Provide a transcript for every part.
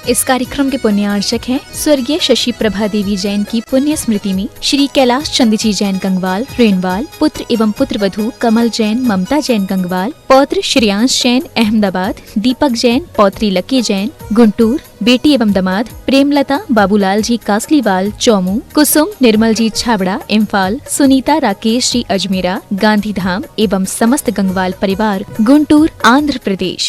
इस कार्यक्रम के पुण्यार्चक हैं स्वर्गीय शशि प्रभा देवी जैन की पुण्य स्मृति में श्री कैलाश चंद जी जैन गंगवाल रेणवाल, पुत्र एवं पुत्र वधू कमल जैन ममता जैन गंगवाल, पौत्र श्रेयांश जैन अहमदाबाद, दीपक जैन पौत्री लकी जैन गुंटूर, बेटी एवं दामाद प्रेमलता बाबूलाल जी कासलीवाल चौमू, कुसुम निर्मल जी छाबड़ा इम्फाल, सुनीता राकेश जी अजमेरा गांधीधाम एवं समस्त गंगवाल परिवार गुंटूर आंध्र प्रदेश।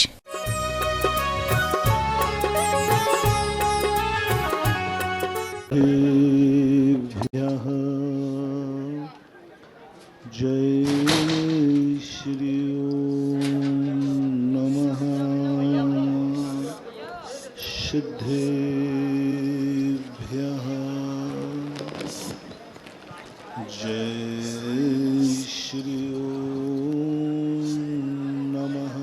जय श्री ओम नमः सिद्धेभ्यः जय श्री ओम नमः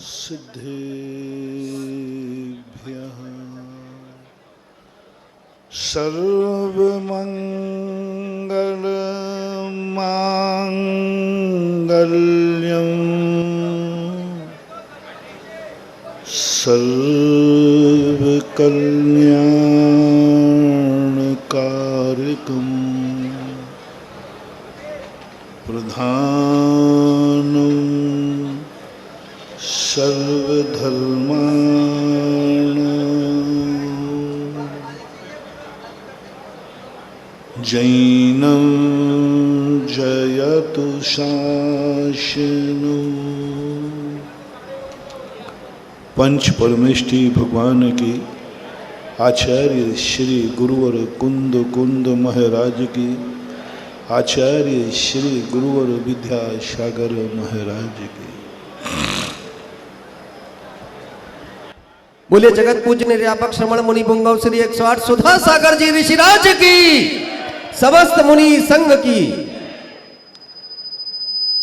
सिद्धेभ्यः सर्वमंगल मांगल्यं सर्वकल्याणकारकं प्रधानं सर्वधर्माणां जैनं जयतु शासनो। पंच परमेष्टि भगवान की, आचार्य श्री गुरुवर कुंद कुंद महाराज की, आचार्य श्री गुरुवर विद्यासागर महाराज की। बोले जगत पूज्य निर्यापक श्रमण मुनि पुंगव श्री 108 सुधा सागर जी ऋषिराज की, समस्त मुनि संघ की।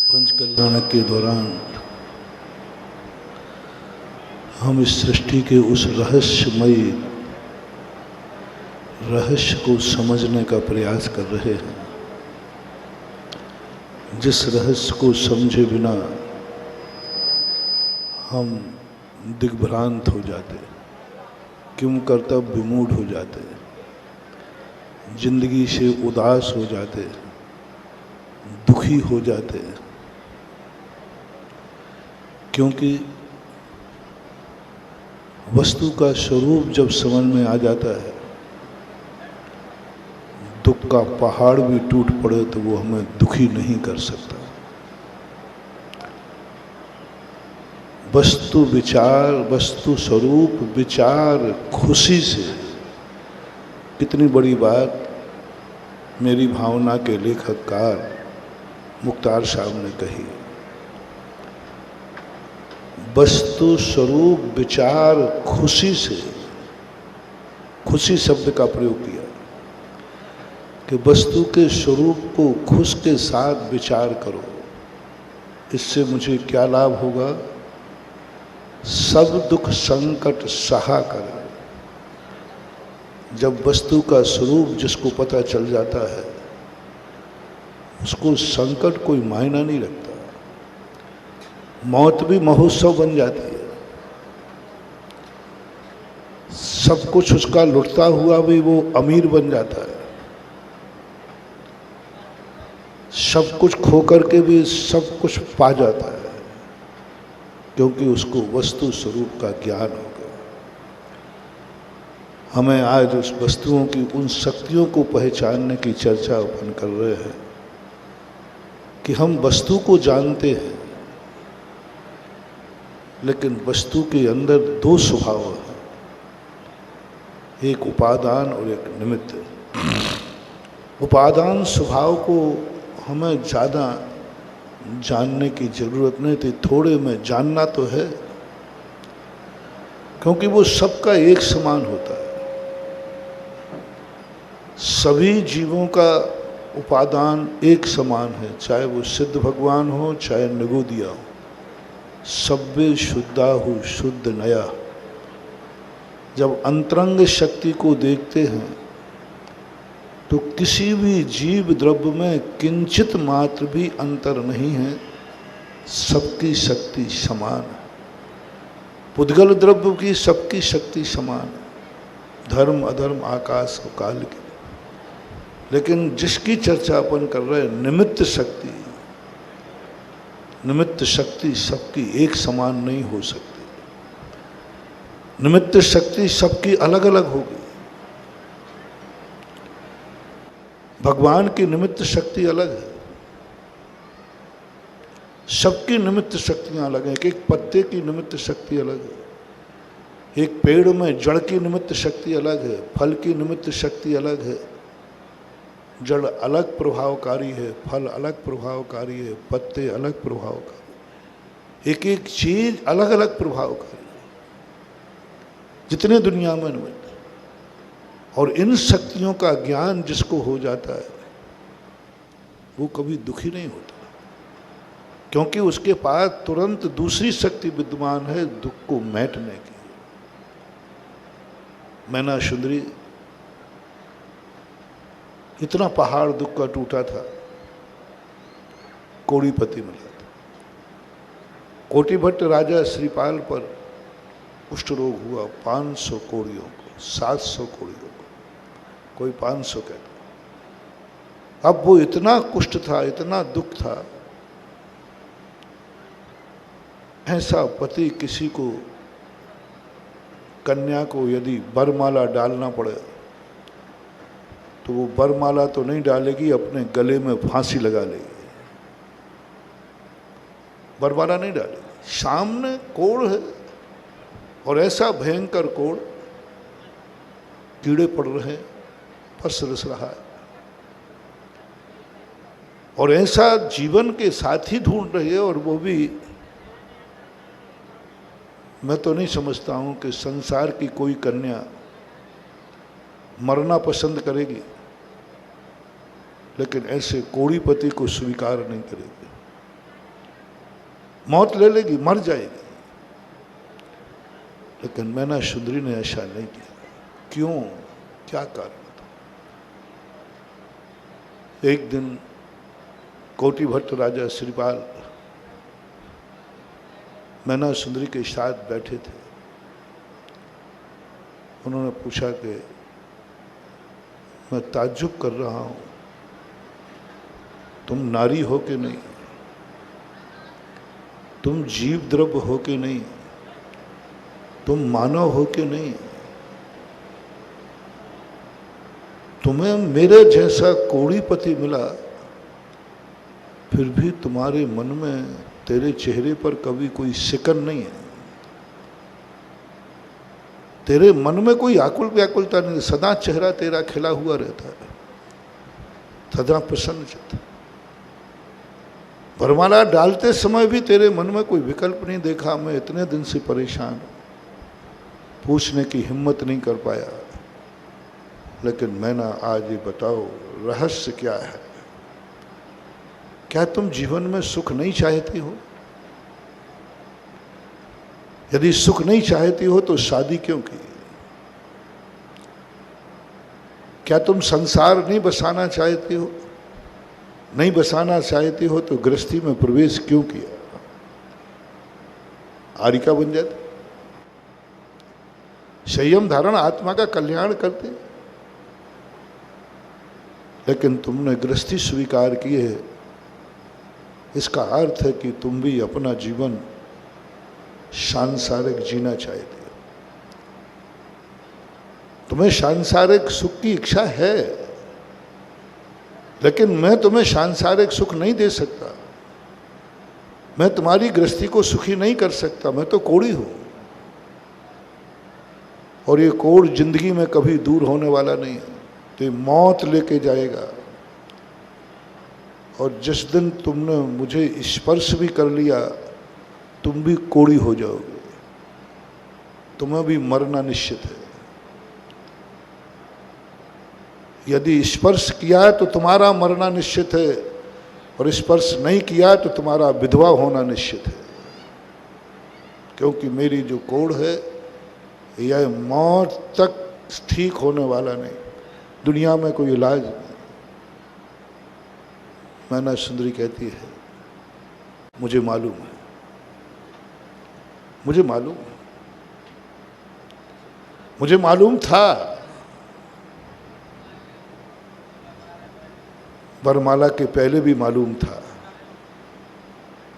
पंचकल्याण के दौरान हम इस सृष्टि के उस रहस्यमयी रहस्य को समझने का प्रयास कर रहे हैं, जिस रहस्य को समझे बिना हम दिग्भ्रांत हो जाते, क्यों कर्तव्य विमूढ़ हो जाते, जिंदगी से उदास हो जाते, दुखी हो जाते, क्योंकि वस्तु का स्वरूप जब समझ में आ जाता है, दुख का पहाड़ भी टूट पड़े तो वो हमें दुखी नहीं कर सकता। वस्तु विचार, वस्तु स्वरूप विचार खुशी से, कितनी बड़ी बात मेरी भावना के लेखककार मुख्तार साहब ने कही। वस्तु स्वरूप विचार खुशी से, खुशी शब्द का प्रयोग किया कि वस्तु के स्वरूप को खुश के साथ विचार करो, इससे मुझे क्या लाभ होगा। सब दुख संकट सहा कर। जब वस्तु का स्वरूप जिसको पता चल जाता है, उसको संकट कोई मायना नहीं रखता। मौत भी महोत्सव बन जाती है। सब कुछ उसका लुटता हुआ भी वो अमीर बन जाता है। सब कुछ खोकर के भी सब कुछ पा जाता है, क्योंकि उसको वस्तु स्वरूप का ज्ञान हो गया। हमें आज उस वस्तुओं की उन शक्तियों को पहचानने की चर्चा अपन कर रहे हैं कि हम वस्तु को जानते हैं, लेकिन वस्तु के अंदर दो स्वभाव हैं, एक उपादान और एक निमित्त। उपादान स्वभाव को हमें ज़्यादा जानने की ज़रूरत नहीं थी, थोड़े में जानना तो है, क्योंकि वो सबका एक समान होता है। सभी जीवों का उपादान एक समान है, चाहे वो सिद्ध भगवान हो चाहे निगोदिया हो। सब्बे शुद्धाहु शुद्ध नया। जब अंतरंग शक्ति को देखते हैं तो किसी भी जीव द्रव्य में किंचित मात्र भी अंतर नहीं है, सबकी शक्ति समान है। पुद्गल द्रव्य की सबकी शक्ति समान, धर्म अधर्म आकाश और काल की, लेकिन जिसकी चर्चा अपन कर रहे हैं निमित्त शक्ति, निमित्त शक्ति सबकी एक समान नहीं हो सकती। निमित्त शक्ति सबकी अलग अलग होगी। भगवान की निमित्त शक्ति अलग है, सबकी निमित्त शक्तियां अलग हैं। एक पत्ते की निमित्त शक्ति अलग है, एक पेड़ में जड़ की निमित्त शक्ति अलग है, फल की निमित्त शक्ति अलग है। जड़ अलग प्रभावकारी है, फल अलग प्रभावकारी है, पत्ते अलग प्रभावकारी, एक एक चीज अलग अलग प्रभावकारी, जितने दुनिया में निमित्त। और इन शक्तियों का ज्ञान जिसको हो जाता है वो कभी दुखी नहीं होता, क्योंकि उसके पास तुरंत दूसरी शक्ति विद्यमान है दुख को मैटने की। मैना सुंदरी, इतना पहाड़ दुख का टूटा था, कोड़ीपति मिला था। कोटिभट्ट राजा श्रीपाल पर कुष्ठ रोग हुआ, 500 कोड़ियों को, 700 कोड़ियों को, कोई 500 कहता। अब वो इतना कुष्ठ था, इतना दुख था, ऐसा पति किसी को, कन्या को यदि बरमाला डालना पड़े तो वो बरमाला तो नहीं डालेगी, अपने गले में फांसी लगा लेगी, बरमाला नहीं डालेगी। सामने कोढ़ है और ऐसा भयंकर कोढ़, कीड़े पड़ रहे हैं, फंस रस रहा है, और ऐसा जीवन के साथी ढूंढ रही है। और वो भी, मैं तो नहीं समझता हूं कि संसार की कोई कन्या मरना पसंद करेगी, लेकिन ऐसे कोड़ीपति को स्वीकार नहीं करेगी, मौत ले लेगी, मर जाएगी। लेकिन मैना सुंदरी ने ऐसा नहीं किया। क्यों? क्या कारण था? एक दिन कोटिभट्ट राजा श्रीपाल मैना सुंदरी के साथ बैठे थे। उन्होंने पूछा कि मैं ताज्जुब कर रहा हूं, तुम नारी हो कि नहीं, तुम जीव द्रव्य हो कि नहीं, तुम मानव हो कि नहीं, तुम्हें मेरे जैसा कोड़ीपति मिला, फिर भी तुम्हारे मन में, तेरे चेहरे पर कभी कोई सिकन नहीं है, तेरे मन में कोई आकुल व्याकुलता नहीं, सदा चेहरा तेरा खिला हुआ रहता है, सदा प्रसन्नचित्त। वरमाला डालते समय भी तेरे मन में कोई विकल्प नहीं देखा, मैं इतने दिन से परेशान हूं, पूछने की हिम्मत नहीं कर पाया। लेकिन मैना, आज ये बताओ रहस्य क्या है? क्या तुम जीवन में सुख नहीं चाहती हो? यदि सुख नहीं चाहती हो तो शादी क्यों की? क्या तुम संसार नहीं बसाना चाहती हो? नहीं बसाना चाहती हो तो गृहस्थी में प्रवेश क्यों किया? आरिका बन जाती। संयम धारण आत्मा का कल्याण करते, लेकिन तुमने गृहस्थी स्वीकार की है। इसका अर्थ है कि तुम भी अपना जीवन सांसारिक जीना चाहते हो। तुम्हें सांसारिक सुख की इच्छा है, लेकिन मैं तुम्हें सांसारिक सुख नहीं दे सकता, मैं तुम्हारी गृहस्थी को सुखी नहीं कर सकता, मैं तो कोढ़ी हूं। और ये कोढ़ जिंदगी में कभी दूर होने वाला नहीं है, तो ये मौत लेके जाएगा। और जिस दिन तुमने मुझे स्पर्श भी कर लिया, तुम भी कोढ़ी हो जाओगे, तुम्हें भी मरना निश्चित है। यदि स्पर्श किया तो तुम्हारा मरना निश्चित है, और स्पर्श नहीं किया तो तुम्हारा विधवा होना निश्चित है। क्योंकि मेरी जो कोढ़ है यह मौत तक ठीक होने वाला नहीं, दुनिया में कोई इलाज नहीं। मैना सुंदरी कहती है, मुझे मालूम है, मुझे मालूम है, मुझे मालूम था, वरमाला के पहले भी मालूम था।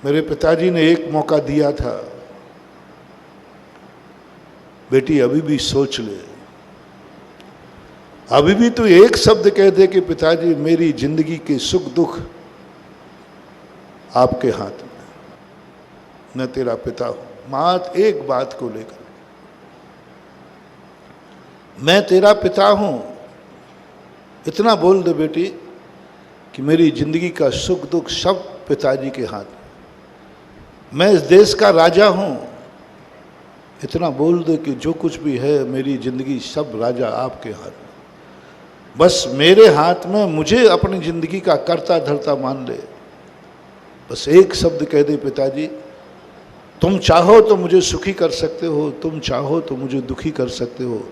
मेरे पिताजी ने एक मौका दिया था, बेटी अभी भी सोच ले, अभी भी तू एक शब्द कह दे कि पिताजी मेरी जिंदगी के सुख दुख आपके हाथ में, मैं तेरा पिता हूं। मात्र एक बात को लेकर, मैं तेरा पिता हूं, इतना बोल दे बेटी कि मेरी जिंदगी का सुख दुख सब पिताजी के हाथ में। मैं इस देश का राजा हूं, इतना बोल दे कि जो कुछ भी है मेरी जिंदगी सब राजा आपके हाथ में। बस मेरे हाथ में, मुझे अपनी जिंदगी का कर्ता धर्ता मान ले। बस एक शब्द कह दे पिताजी, तुम चाहो तो मुझे सुखी कर सकते हो, तुम चाहो तो मुझे दुखी कर सकते हो,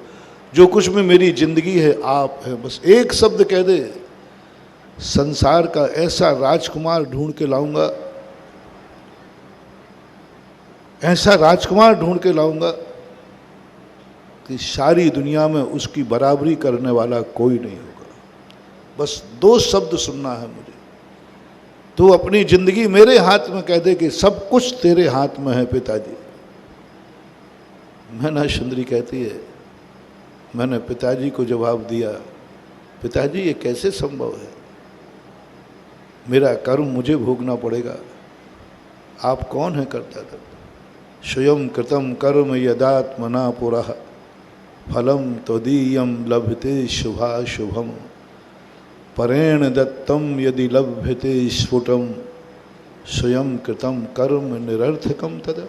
जो कुछ भी मेरी जिंदगी है आप है। बस एक शब्द कह दे, संसार का ऐसा राजकुमार ढूंढ के लाऊंगा, ऐसा राजकुमार ढूंढ के लाऊंगा कि सारी दुनिया में उसकी बराबरी करने वाला कोई नहीं होगा। बस दो शब्द सुनना है मुझे, तू अपनी जिंदगी मेरे हाथ में कह दे कि सब कुछ तेरे हाथ में है पिताजी। मैना सुंदरी कहती है, मैंने पिताजी को जवाब दिया, पिताजी ये कैसे संभव है, मेरा कर्म मुझे भोगना पड़ेगा, आप कौन है करता था। स्वयं कृतम कर्म यदात्मना पुरः फलम त्वदीयम लभते शुभाशुभम परेण दत्तम यदि लभ्यते स्फुटम स्वयं कृतम कर्म निरर्थकम तदा।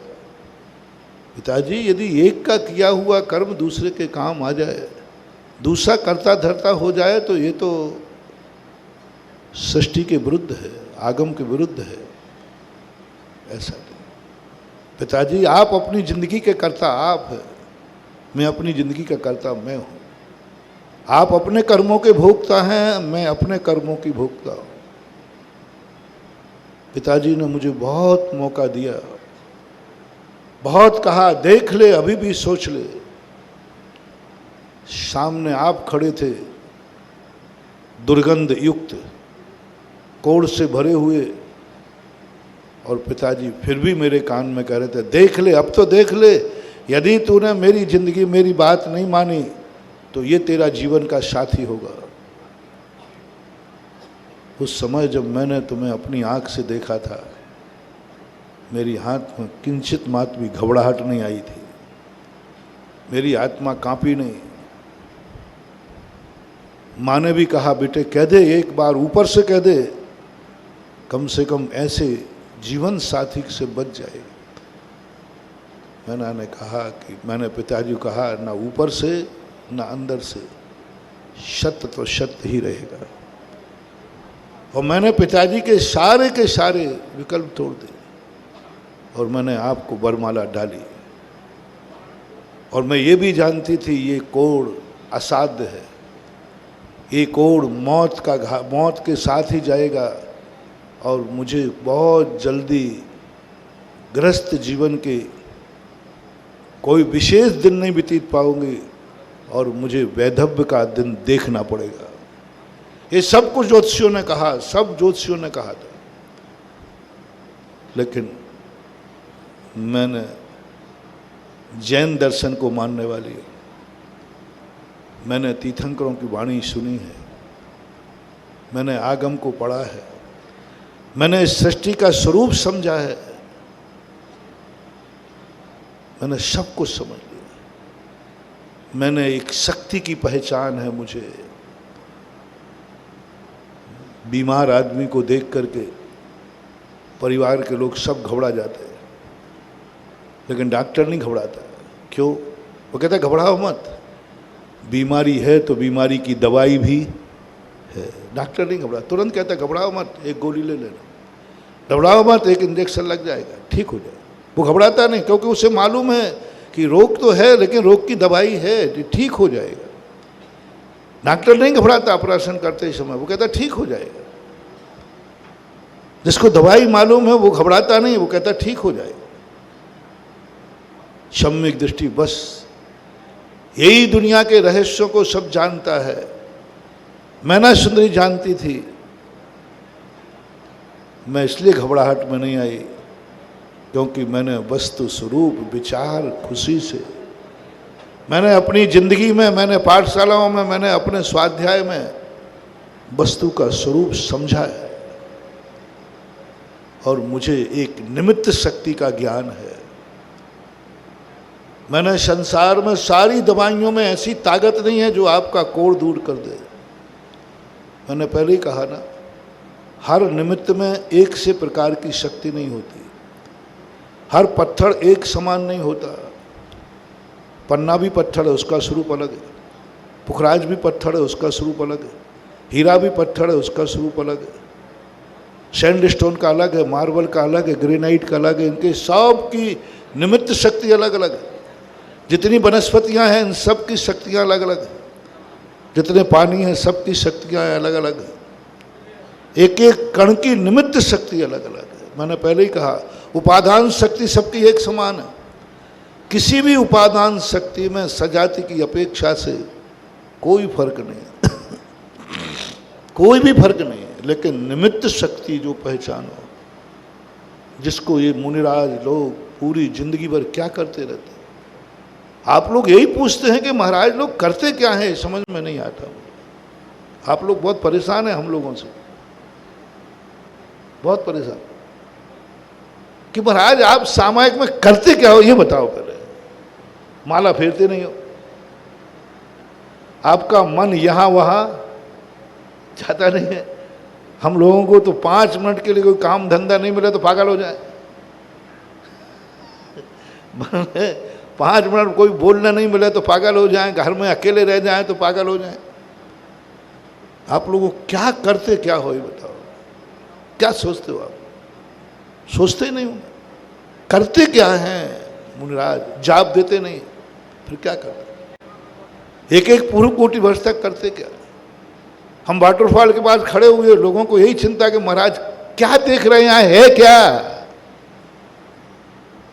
पिताजी यदि एक का किया हुआ कर्म दूसरे के काम आ जाए, दूसरा करता धरता हो जाए, तो ये तो सृष्टि के विरुद्ध है, आगम के विरुद्ध है। ऐसा नहीं पिताजी, आप अपनी जिंदगी के कर्ता आप है, मैं अपनी जिंदगी का कर्ता मैं हूँ। आप अपने कर्मों के भोक्ता हैं, मैं अपने कर्मों की भोक्ता हूँ। पिताजी ने मुझे बहुत मौका दिया, बहुत कहा देख ले, अभी भी सोच ले। सामने आप खड़े थे, दुर्गंध युक्त, कोढ़ से भरे हुए, और पिताजी फिर भी मेरे कान में कह रहे थे देख ले, अब तो देख ले, यदि तूने मेरी जिंदगी मेरी बात नहीं मानी तो ये तेरा जीवन का साथी होगा। उस समय जब मैंने तुम्हें अपनी आंख से देखा था, मेरी हाथ में किंचित मात्र भी घबराहट नहीं आई थी, मेरी आत्मा कांपी नहीं। माँ ने भी कहा बेटे कह दे, एक बार ऊपर से कह दे, कम से कम ऐसे जीवन साथी से बच जाएगा। मैंने कहा कि मैंने पिताजी को कहा, ना ऊपर से ना अंदर से, सत्य तो सत्य ही रहेगा। और मैंने पिताजी के सारे विकल्प तोड़ दिए और मैंने आपको वरमाला डाली। और मैं ये भी जानती थी ये कोढ़ असाध्य है, ये कोढ़ मौत के साथ ही जाएगा और मुझे बहुत जल्दी ग्रस्त जीवन के कोई विशेष दिन नहीं व्यतीत पाऊंगी और मुझे वैधव्य का दिन देखना पड़ेगा। ये सब कुछ ज्योतिषियों ने कहा, सब ज्योतिषियों ने कहा था, लेकिन मैंने जैन दर्शन को मानने वाली हूँ, मैंने तीर्थंकरों की वाणी सुनी है, मैंने आगम को पढ़ा है, मैंने इस सृष्टि का स्वरूप समझा है, मैंने सब कुछ समझ लिया। मैंने एक शक्ति की पहचान है मुझे। बीमार आदमी को देख करके परिवार के लोग सब घबरा जाते हैं, लेकिन डॉक्टर नहीं घबराता। क्यों? वो कहता है घबराओ मत, बीमारी है तो बीमारी की दवाई भी है। डॉक्टर नहीं घबरा, तुरंत कहता है घबराओ मत, एक गोली ले लेना, घबराओ मत, एक इंजेक्शन लग जाएगा, ठीक हो जाएगा। वो घबराता नहीं, क्योंकि उसे मालूम है कि रोग तो है लेकिन रोग की दवाई है, ठीक हो जाएगा। डॉक्टर नहीं घबराता ऑपरेशन करते समय, वो कहता ठीक हो जाएगा। जिसको दवाई मालूम है वो घबराता नहीं, वो कहता ठीक हो जाएगा। सम्यक दृष्टि, बस यही दुनिया के रहस्यों को सब जानता है। मैना सुंदरी जानती थी। मैं इसलिए घबराहट में नहीं आई क्योंकि मैंने वस्तु स्वरूप विचार खुशी से, मैंने अपनी जिंदगी में, मैंने पाठशालाओं में, मैंने अपने स्वाध्याय में वस्तु का स्वरूप समझा है और मुझे एक निमित्त शक्ति का ज्ञान है। मैंने संसार में सारी दवाइयों में ऐसी ताकत नहीं है जो आपका कोढ़ दूर कर दे। मैंने पहले ही कहा ना, हर निमित्त में एक से प्रकार की शक्ति नहीं होती। हर पत्थर एक समान नहीं होता। पन्ना भी पत्थर है, उसका स्वरूप अलग है। पुखराज भी पत्थर है, उसका स्वरूप अलग है। हीरा भी पत्थर है, उसका स्वरूप अलग है। सैंडस्टोन का अलग है, मार्बल का अलग है, ग्रेनाइट का अलग है। इनके सब की निमित्त शक्ति अलग अलग है। जितनी वनस्पतियां हैं इन सब की शक्तियां अलग अलग हैं। जितने पानी हैं सब की शक्तियां अलग अलग हैं। एक एक कण की निमित्त शक्ति अलग अलग है। मैंने पहले ही कहा, उपादान शक्ति सबकी एक समान है। किसी भी उपादान शक्ति में सजाति की अपेक्षा से कोई फर्क नहीं है। कोई भी फर्क नहीं है। लेकिन निमित्त शक्ति जो पहचानो, जिसको ये मुनिराज लोग पूरी जिंदगी भर क्या करते रहते हैं। आप लोग यही पूछते हैं कि महाराज लोग करते क्या हैं, समझ में नहीं आता। आप लोग बहुत परेशान हैं हम लोगों से, बहुत परेशान कि महाराज आप सामायिक में करते क्या हो, ये बताओ पहले। माला फेरते नहीं हो, आपका मन यहां वहां जाता नहीं है। हम लोगों को तो 5 मिनट के लिए कोई काम धंधा नहीं मिले तो पागल हो जाए। 5 मिनट कोई बोलना नहीं मिले तो पागल हो जाए। घर में अकेले रह जाए तो पागल हो जाए। आप लोगों क्या करते क्या हो, ये बताओ। क्या सोचते हो आप? सोचते ही नहीं हो। करते क्या हैं मुनिराज? जाप देते नहीं, फिर क्या करते? एक एक पूर्व कोटि वर्ष तक करते क्या? हम वाटरफॉल के पास खड़े हुए, लोगों को यही चिंता कि महाराज क्या देख रहे हैं, यहाँ है क्या?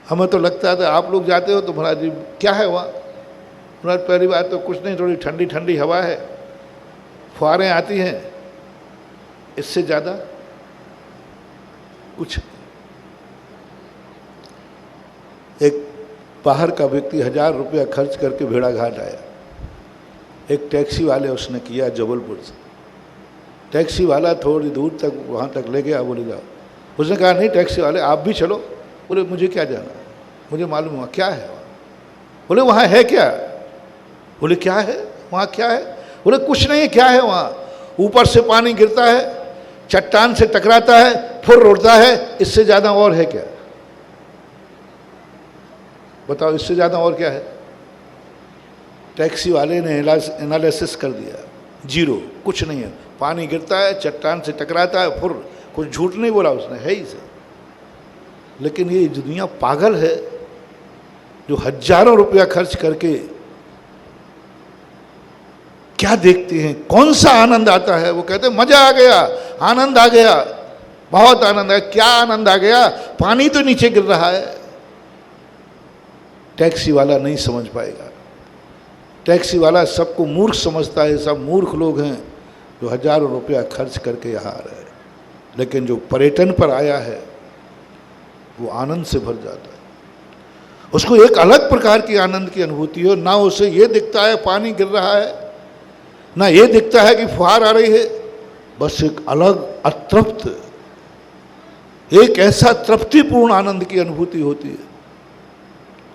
हमें तो लगता था आप लोग जाते हो तो महाराज जी क्या है वहाँ? महाराज पहली बात तो कुछ नहीं, थोड़ी ठंडी ठंडी हवा है, फुहारें आती हैं, इससे ज़्यादा कुछ। एक बाहर का व्यक्ति 1000 रुपया खर्च करके भेड़ाघाट आया। एक टैक्सी वाले उसने किया जबलपुर से। टैक्सी वाला थोड़ी दूर तक वहाँ तक ले गया। बोले जाओ। उसने कहा नहीं टैक्सी वाले आप भी चलो। बोले मुझे क्या जाना, मुझे मालूम हुआ क्या है वहाँ। बोले वहाँ है क्या? बोले क्या है वहाँ, क्या है? बोले कुछ नहीं है, क्या है वहाँ? ऊपर से पानी गिरता है, चट्टान से टकराता है, फुर उड़ता है, इससे ज़्यादा और है क्या? बताओ इससे ज़्यादा और क्या है? टैक्सी वाले ने एनालिसिस कर दिया, जीरो, कुछ नहीं है। पानी गिरता है, चट्टान से टकराता है, फुर, कुछ झूठ नहीं बोला उसने, है ही से। लेकिन ये दुनिया पागल है जो हजारों रुपया खर्च करके क्या देखते हैं, कौन सा आनंद आता है? वो कहते हैं मजा आ गया, आनंद आ गया, बहुत आनंद है। क्या आनंद आ गया? पानी तो नीचे गिर रहा है। टैक्सी वाला नहीं समझ पाएगा। टैक्सी वाला सबको मूर्ख समझता है। सब मूर्ख लोग हैं जो हजारों रुपया खर्च करके यहाँ आ रहे हैं। लेकिन जो पर्यटन पर आया है वो आनंद से भर जाता है। उसको एक अलग प्रकार की आनंद की अनुभूति हो। ना उसे ये दिखता है पानी गिर रहा है, ना ये दिखता है कि फुहार आ रही है। बस एक अलग अतृप्त, एक ऐसा तृप्तिपूर्ण आनंद की अनुभूति होती है।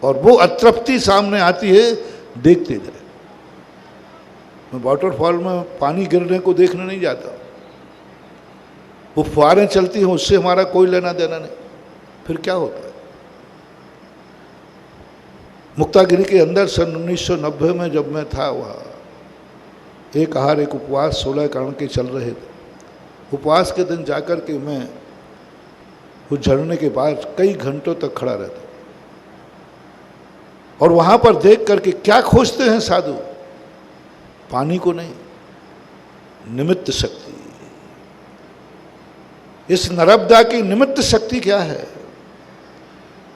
और वो अतृप्ति सामने आती है देखते जाए। मैं वाटरफॉल में पानी गिरने को देखने नहीं जाता। वो फुहारें चलती हैं, उससे हमारा कोई लेना देना नहीं। फिर क्या होता है? मुक्तागिरी के अंदर सन 1990 में जब मैं था वहाँ, एक आहार एक उपवास 16 कारण के चल रहे थे। उपवास के दिन जाकर के मैं उस झरने के पास कई घंटों तक खड़ा रहता। और वहाँ पर देख करके क्या खोजते हैं साधु? पानी को नहीं, निमित्त शक्ति। इस नर्मदा की निमित्त शक्ति क्या है?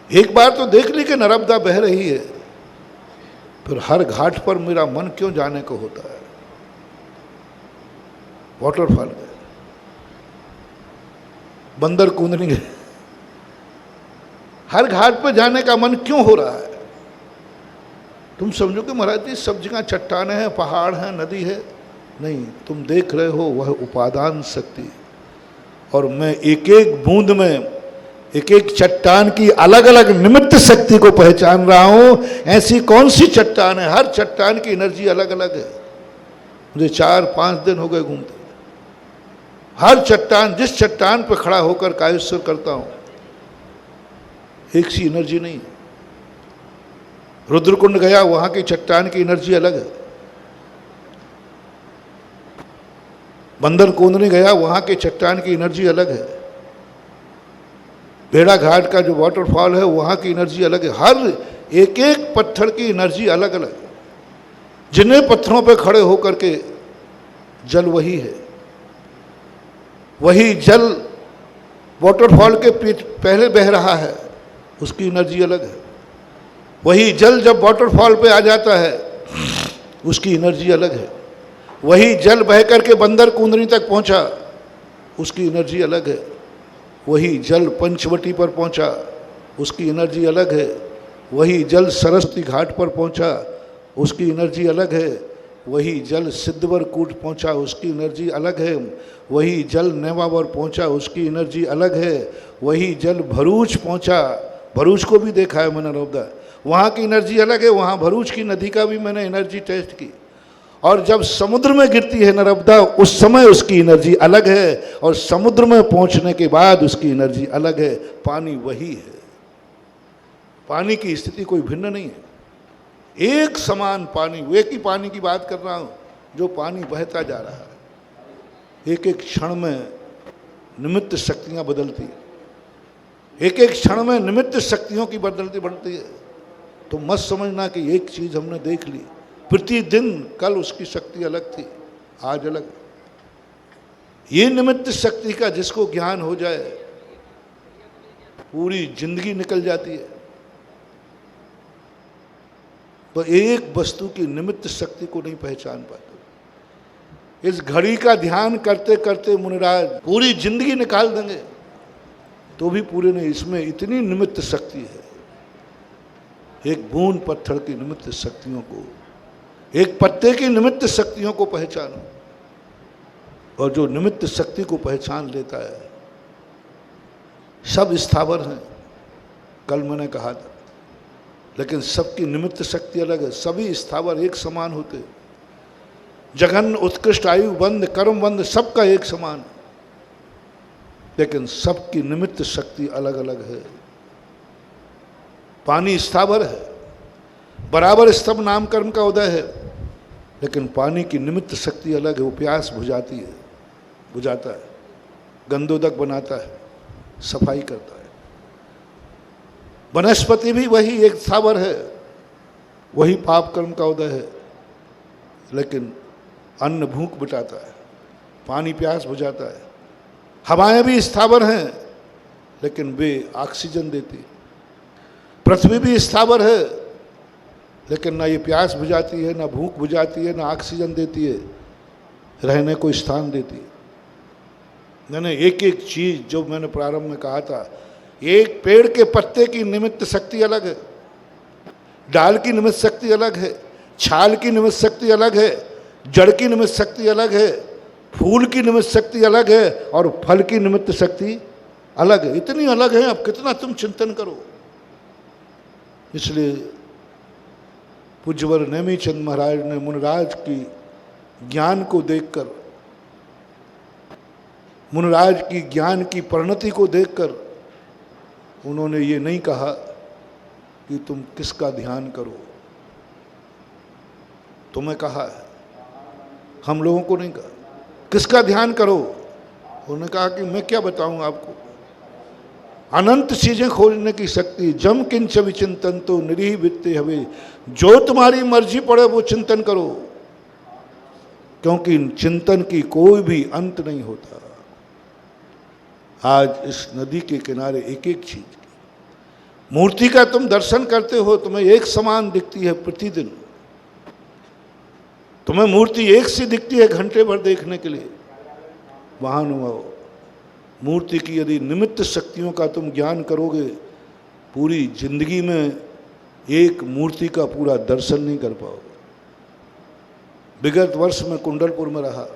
एक बार तो देख ली कि नर्मदा बह रही है, फिर हर घाट पर मेरा मन क्यों जाने को होता है? वाटरफॉल गए, बंदर कूदने गए, हर घाट पर जाने का मन क्यों हो रहा है? तुम समझो कि महाराज जी सब जगह चट्टाने हैं, पहाड़ हैं, नदी है? नहीं, तुम देख रहे हो वह उपादान शक्ति। और मैं एक एक बूंद में एक एक चट्टान की अलग अलग निमित्त शक्ति को पहचान रहा हूं। ऐसी कौन सी चट्टान है? हर चट्टान की एनर्जी अलग अलग है। मुझे 4-5 दिन हो गए घूमते। हर चट्टान, जिस चट्टान पर खड़ा होकर कायेश्वर करता हूं, एक सी एनर्जी नहीं है। रुद्रकुंड गया, वहां की चट्टान की एनर्जी अलग है। बंदर कूदने गया, वहां के चट्टान की एनर्जी अलग है। भेड़ा घाट का जो वाटरफॉल है, वहां की एनर्जी अलग है। हर एक एक पत्थर की एनर्जी अलग अलग है। जिन्हें पत्थरों पे खड़े होकर के जल वही है, वही जल वाटरफॉल के पहले बह रहा है, उसकी एनर्जी अलग है। वही जल जब वाटरफॉल पे आ जाता है, उसकी एनर्जी अलग है। वही जल बह करके बंदर कूंदनी तक पहुंचा, उसकी एनर्जी अलग है। वही जल पंचवटी पर पहुंचा, उसकी एनर्जी अलग है। वही जल सरस्वती घाट पर पहुंचा, उसकी एनर्जी अलग है। वही जल सिद्धवर कूट पहुंचा, उसकी एनर्जी अलग है। वही जल नेवावर पहुंचा, उसकी एनर्जी अलग है। वही जल भरूच पहुंचा, भरूच को भी देखा है मैंने नर्मदा, वहाँ की एनर्जी अलग है। वहाँ भरूच की नदी का भी मैंने एनर्जी टेस्ट की। और जब समुद्र में गिरती है नर्मदा, उस समय उसकी एनर्जी अलग है, और समुद्र में पहुँचने के बाद उसकी एनर्जी अलग है। पानी वही है, पानी की स्थिति कोई भिन्न नहीं है। एक समान पानी, एक ही पानी की बात कर रहा हूँ, जो पानी बहता जा रहा है। एक एक क्षण में निमित्त शक्तियाँ बदलती है, एक एक क्षण में निमित्त शक्तियों की बदलती बढ़ती है। तो मत समझना कि एक चीज़ हमने देख ली, प्रतिदिन कल उसकी शक्ति अलग थी, आज अलग। ये निमित्त शक्ति का जिसको ज्ञान हो जाए, पूरी जिंदगी निकल जाती है। तो एक वस्तु की निमित्त शक्ति को नहीं पहचान पाते। इस घड़ी का ध्यान करते करते मुनिराज पूरी जिंदगी निकाल देंगे तो भी पूरे नहीं। इसमें इतनी निमित्त शक्ति है। एक बूंद पत्थर की निमित्त शक्तियों को, एक पत्ते की निमित्त शक्तियों को पहचानो। और जो निमित्त शक्ति को पहचान लेता है, सब स्थावर हैं, कल मैंने कहा था, लेकिन सबकी निमित्त शक्ति अलग है। सभी स्थावर एक समान होते, जघन उत्कृष्ट आयु बंद कर्म बंद सबका एक समान, लेकिन सबकी निमित्त शक्ति अलग अलग है। पानी स्थावर है, बराबर स्तंभ नाम कर्म का उदय है, लेकिन पानी की निमित्त शक्ति अलग है। वो प्यास बुझाती है, बुझाता है, गंदोदक बनाता है, सफाई करता है। वनस्पति भी वही एक स्थावर है, वही पाप कर्म का उदय है, लेकिन अन्न भूख मिटाता है, पानी प्यास बुझाता है। हवाएं भी स्थावर हैं, लेकिन वे ऑक्सीजन देती है। पृथ्वी भी स्थावर है, लेकिन ना ये प्यास बुझाती है, ना भूख बुझाती है, ना ऑक्सीजन देती है, रहने को स्थान देती है। मैंने एक एक चीज़ जो मैंने प्रारंभ में कहा था, एक पेड़ के पत्ते की निमित्त शक्ति अलग है, डाल की निमित्त शक्ति अलग है, छाल की निमित्त शक्ति अलग है, जड़ की निमित्त शक्ति अलग है, फूल की निमित्त शक्ति अलग है, और फल की निमित्त शक्ति अलग है। इतनी अलग है, अब कितना तुम चिंतन करो। इसलिए पूज्यवर नेमीचंद महाराज ने मुनिराज की ज्ञान को देखकर, मुनिराज की ज्ञान की परिणति को देखकर, उन्होंने ये नहीं कहा कि तुम किसका ध्यान करो, तुम्हें कहा है, हम लोगों को नहीं कहा किसका ध्यान करो। उन्होंने कहा कि मैं क्या बताऊं आपको, अनंत चीजें खोजने की शक्ति, जम किंच विचिंतन तो निरीह वित्ते हवे, जो तुम्हारी मर्जी पड़े वो चिंतन करो, क्योंकि चिंतन की कोई भी अंत नहीं होता। आज इस नदी के किनारे एक एक चीज की मूर्ति का तुम दर्शन करते हो, तुम्हें एक समान दिखती है प्रतिदिन, तुम्हें मूर्ति एक सी दिखती है घंटे भर देखने के लिए, महानुभाव मूर्ति की यदि निमित्त शक्तियों का तुम ज्ञान करोगे, पूरी जिंदगी में एक मूर्ति का पूरा दर्शन नहीं कर पाओगे। विगत वर्ष में कुंडलपुर में रहा,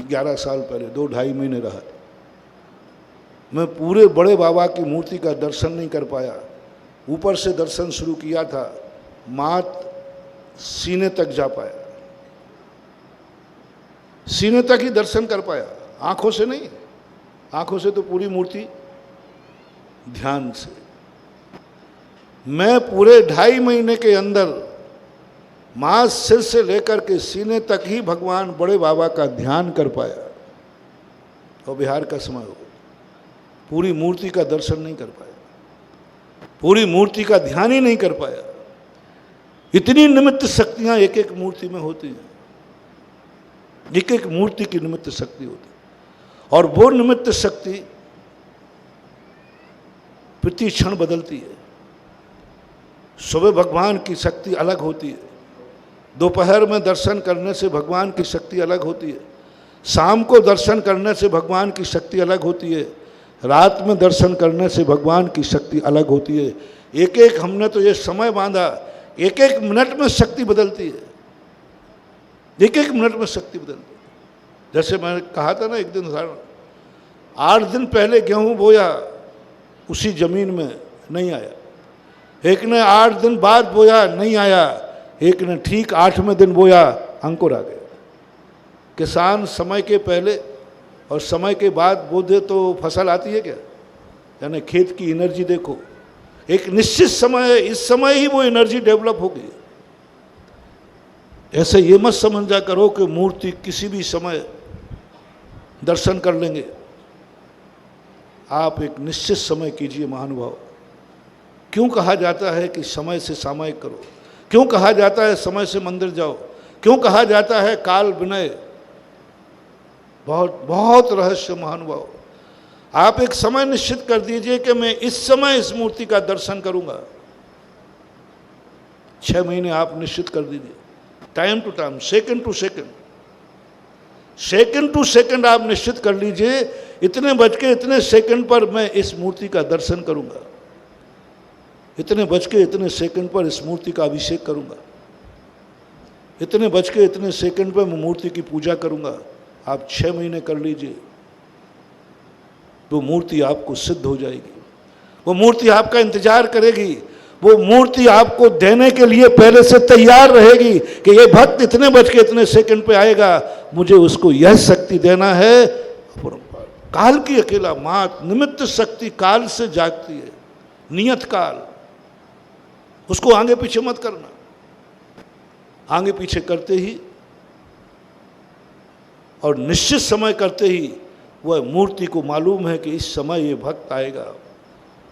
11 साल पहले, 2-2.5 महीने रहा। मैं पूरे बड़े बाबा की मूर्ति का दर्शन नहीं कर पाया। ऊपर से दर्शन शुरू किया था, मात सीने तक जा पाया, सीने तक ही दर्शन कर पाया, आंखों से नहीं। आंखों से तो पूरी मूर्ति, ध्यान से। मैं पूरे 2.5 महीने के अंदर मां सिर से लेकर के सीने तक ही भगवान बड़े बाबा का ध्यान कर पाया। और बिहार का समय हो, पूरी मूर्ति का दर्शन नहीं कर पाया, पूरी मूर्ति का ध्यान ही नहीं कर पाया। इतनी निमित्त शक्तियां एक एक मूर्ति में होती हैं, एक एक मूर्ति की निमित्त शक्ति होती है। और वो निमित्त शक्ति प्रति क्षण बदलती है। सुबह भगवान की शक्ति अलग होती है, दोपहर में दर्शन करने से भगवान की शक्ति अलग होती है, शाम को दर्शन करने से भगवान की शक्ति अलग होती है, रात में दर्शन करने से भगवान की शक्ति अलग होती है। एक एक हमने तो ये समय बांधा, एक एक मिनट में शक्ति बदलती है, एक एक मिनट में शक्ति बदलती है। जैसे मैंने कहा था ना एक दिन उदाहरण, 8 दिन पहले गेहूं बोया, उसी जमीन में नहीं आया। एक ने 8 दिन बाद बोया, नहीं आया। एक ने ठीक 8वें दिन बोया, अंकुर आ गया। किसान समय के पहले और समय के बाद बो दे तो फसल आती है क्या? यानी खेत की एनर्जी देखो, एक निश्चित समय है, इस समय ही वो एनर्जी डेवलप होगी। ऐसे ये मत समझा करो कि मूर्ति किसी भी समय दर्शन कर लेंगे। आप एक निश्चित समय कीजिए महानुभाव। क्यों कहा जाता है कि समय से सामायिक करो? क्यों कहा जाता है समय से मंदिर जाओ? क्यों कहा जाता है काल विनय? बहुत बहुत रहस्य महानुभाव। आप एक समय निश्चित कर दीजिए कि मैं इस समय इस मूर्ति का दर्शन करूंगा। 6 महीने आप निश्चित कर दीजिए, time to time, second to second, second to second आप निश्चित कर लीजिए, इतने बज के इतने सेकंड पर मैं इस मूर्ति का दर्शन करूंगा, इतने बज के इतने सेकंड पर इस मूर्ति का अभिषेक करूंगा, इतने बज के इतने सेकंड पर मैं मूर्ति की पूजा करूंगा। आप 6 महीने कर लीजिए, वो मूर्ति आपको सिद्ध हो जाएगी। वो मूर्ति आपका इंतजार करेगी, वो मूर्ति आपको देने के लिए पहले से तैयार रहेगी कि ये भक्त इतने बज के इतने सेकंड पे आएगा, मुझे उसको यह शक्ति देना है। काल की अकेला मात निमित्त शक्ति काल से जागती है, नियत काल। उसको आगे पीछे मत करना, आगे पीछे करते ही और निश्चित समय करते ही वह मूर्ति को मालूम है कि इस समय ये भक्त आएगा,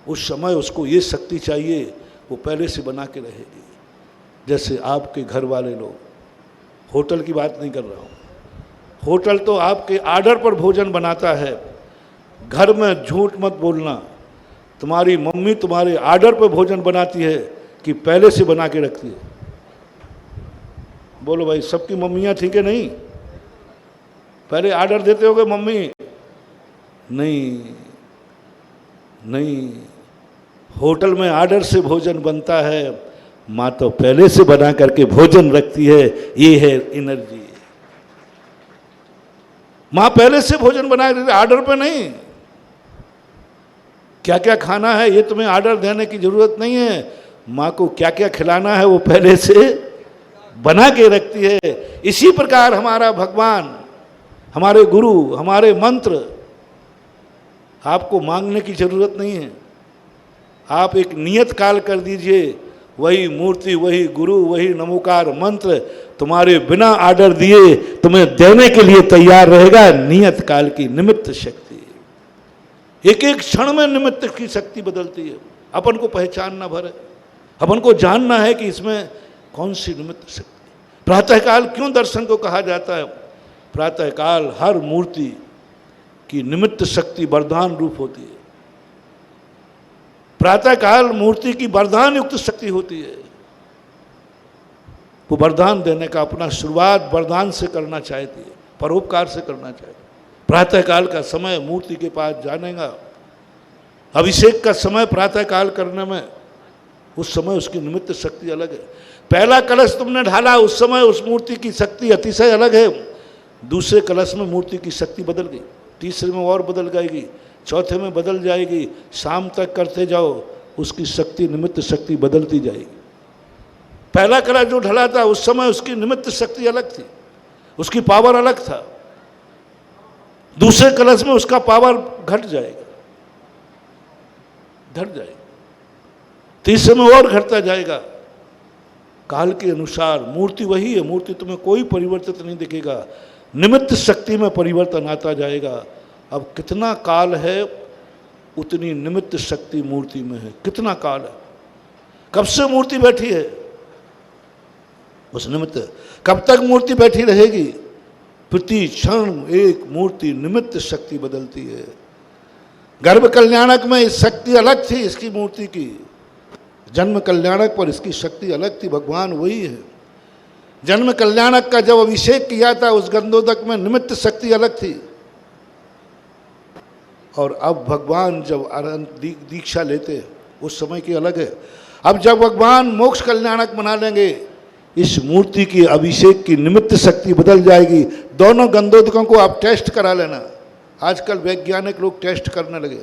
उस समय उसको ये शक्ति चाहिए, वो पहले से बना के रहेगी। जैसे आपके घर वाले लोग, होटल की बात नहीं कर रहा हूँ, होटल तो आपके आर्डर पर भोजन बनाता है। घर में झूठ मत बोलना, तुम्हारी मम्मी तुम्हारे आर्डर पर भोजन बनाती है कि पहले से बना के रखती है? बोलो भाई, सबकी मम्मियाँ ठीक है? नहीं, पहले आर्डर देते होगे मम्मी? नहीं नहीं, होटल में आर्डर से भोजन बनता है, माँ तो पहले से बना करके भोजन रखती है। ये है एनर्जी। माँ पहले से भोजन बना देती है, आर्डर पे नहीं। क्या क्या खाना है ये तुम्हें आर्डर देने की जरूरत नहीं है, माँ को क्या क्या खिलाना है वो पहले से बना के रखती है। इसी प्रकार हमारा भगवान, हमारे गुरु, हमारे मंत्र, आपको मांगने की जरूरत नहीं है। आप एक नियत काल कर दीजिए, वही मूर्ति, वही गुरु, वही नमोकार मंत्र तुम्हारे बिना आर्डर दिए तुम्हें देने के लिए तैयार रहेगा। नियत काल की निमित्त शक्ति, एक एक क्षण में निमित्त की शक्ति बदलती है। अपन को पहचानना भर है, अपन को जानना है कि इसमें कौन सी निमित्त शक्ति। प्रातःकाल क्यों दर्शन को कहा जाता है? प्रातःकाल हर मूर्ति की निमित्त शक्ति वरदान रूप होती है। प्रातःकाल मूर्ति की वरदान युक्त शक्ति होती है। वो वरदान देने का अपना शुरुआत वरदान से करना चाहती है, परोपकार से करना चाहती है। प्रातःकाल का समय मूर्ति के पास जाने का, अभिषेक का समय प्रातःकाल करने में, उस समय उसकी निमित्त शक्ति अलग है। पहला कलश तुमने ढाला, उस समय उस मूर्ति की शक्ति अतिशय अलग है। दूसरे कलश में मूर्ति की शक्ति बदल गई, तीसरे में और बदल जाएगी, चौथे में बदल जाएगी, शाम तक करते जाओ, उसकी शक्ति निमित्त शक्ति बदलती जाएगी। पहला कलश जो ढला था उस समय उसकी निमित्त शक्ति अलग थी, उसकी पावर अलग था। दूसरे कलश में उसका पावर घट जाएगा, तीसरे में और घटता जाएगा। काल के अनुसार मूर्ति वही है, मूर्ति तुम्हें कोई परिवर्तित नहीं दिखेगा, निमित्त शक्ति में परिवर्तन आता जाएगा। अब कितना काल है उतनी निमित्त शक्ति मूर्ति में है। कितना काल है, कब से मूर्ति बैठी है उस निमित्त, कब तक मूर्ति बैठी रहेगी। प्रति क्षण एक मूर्ति निमित्त शक्ति बदलती है। गर्भ कल्याणक में इस शक्ति अलग थी इसकी मूर्ति की, जन्म कल्याणक पर इसकी शक्ति अलग थी। भगवान वही है। जन्म कल्याणक का जब अभिषेक किया था उस गंधोदक में निमित्त शक्ति अलग थी, और अब भगवान जब दीक्षा लेते उस समय की अलग है। अब जब भगवान मोक्ष कल्याणक बना लेंगे, इस मूर्ति की अभिषेक की निमित्त शक्ति बदल जाएगी। दोनों गंधोदकों को आप टेस्ट करा लेना। आजकल वैज्ञानिक लोग टेस्ट करने लगे,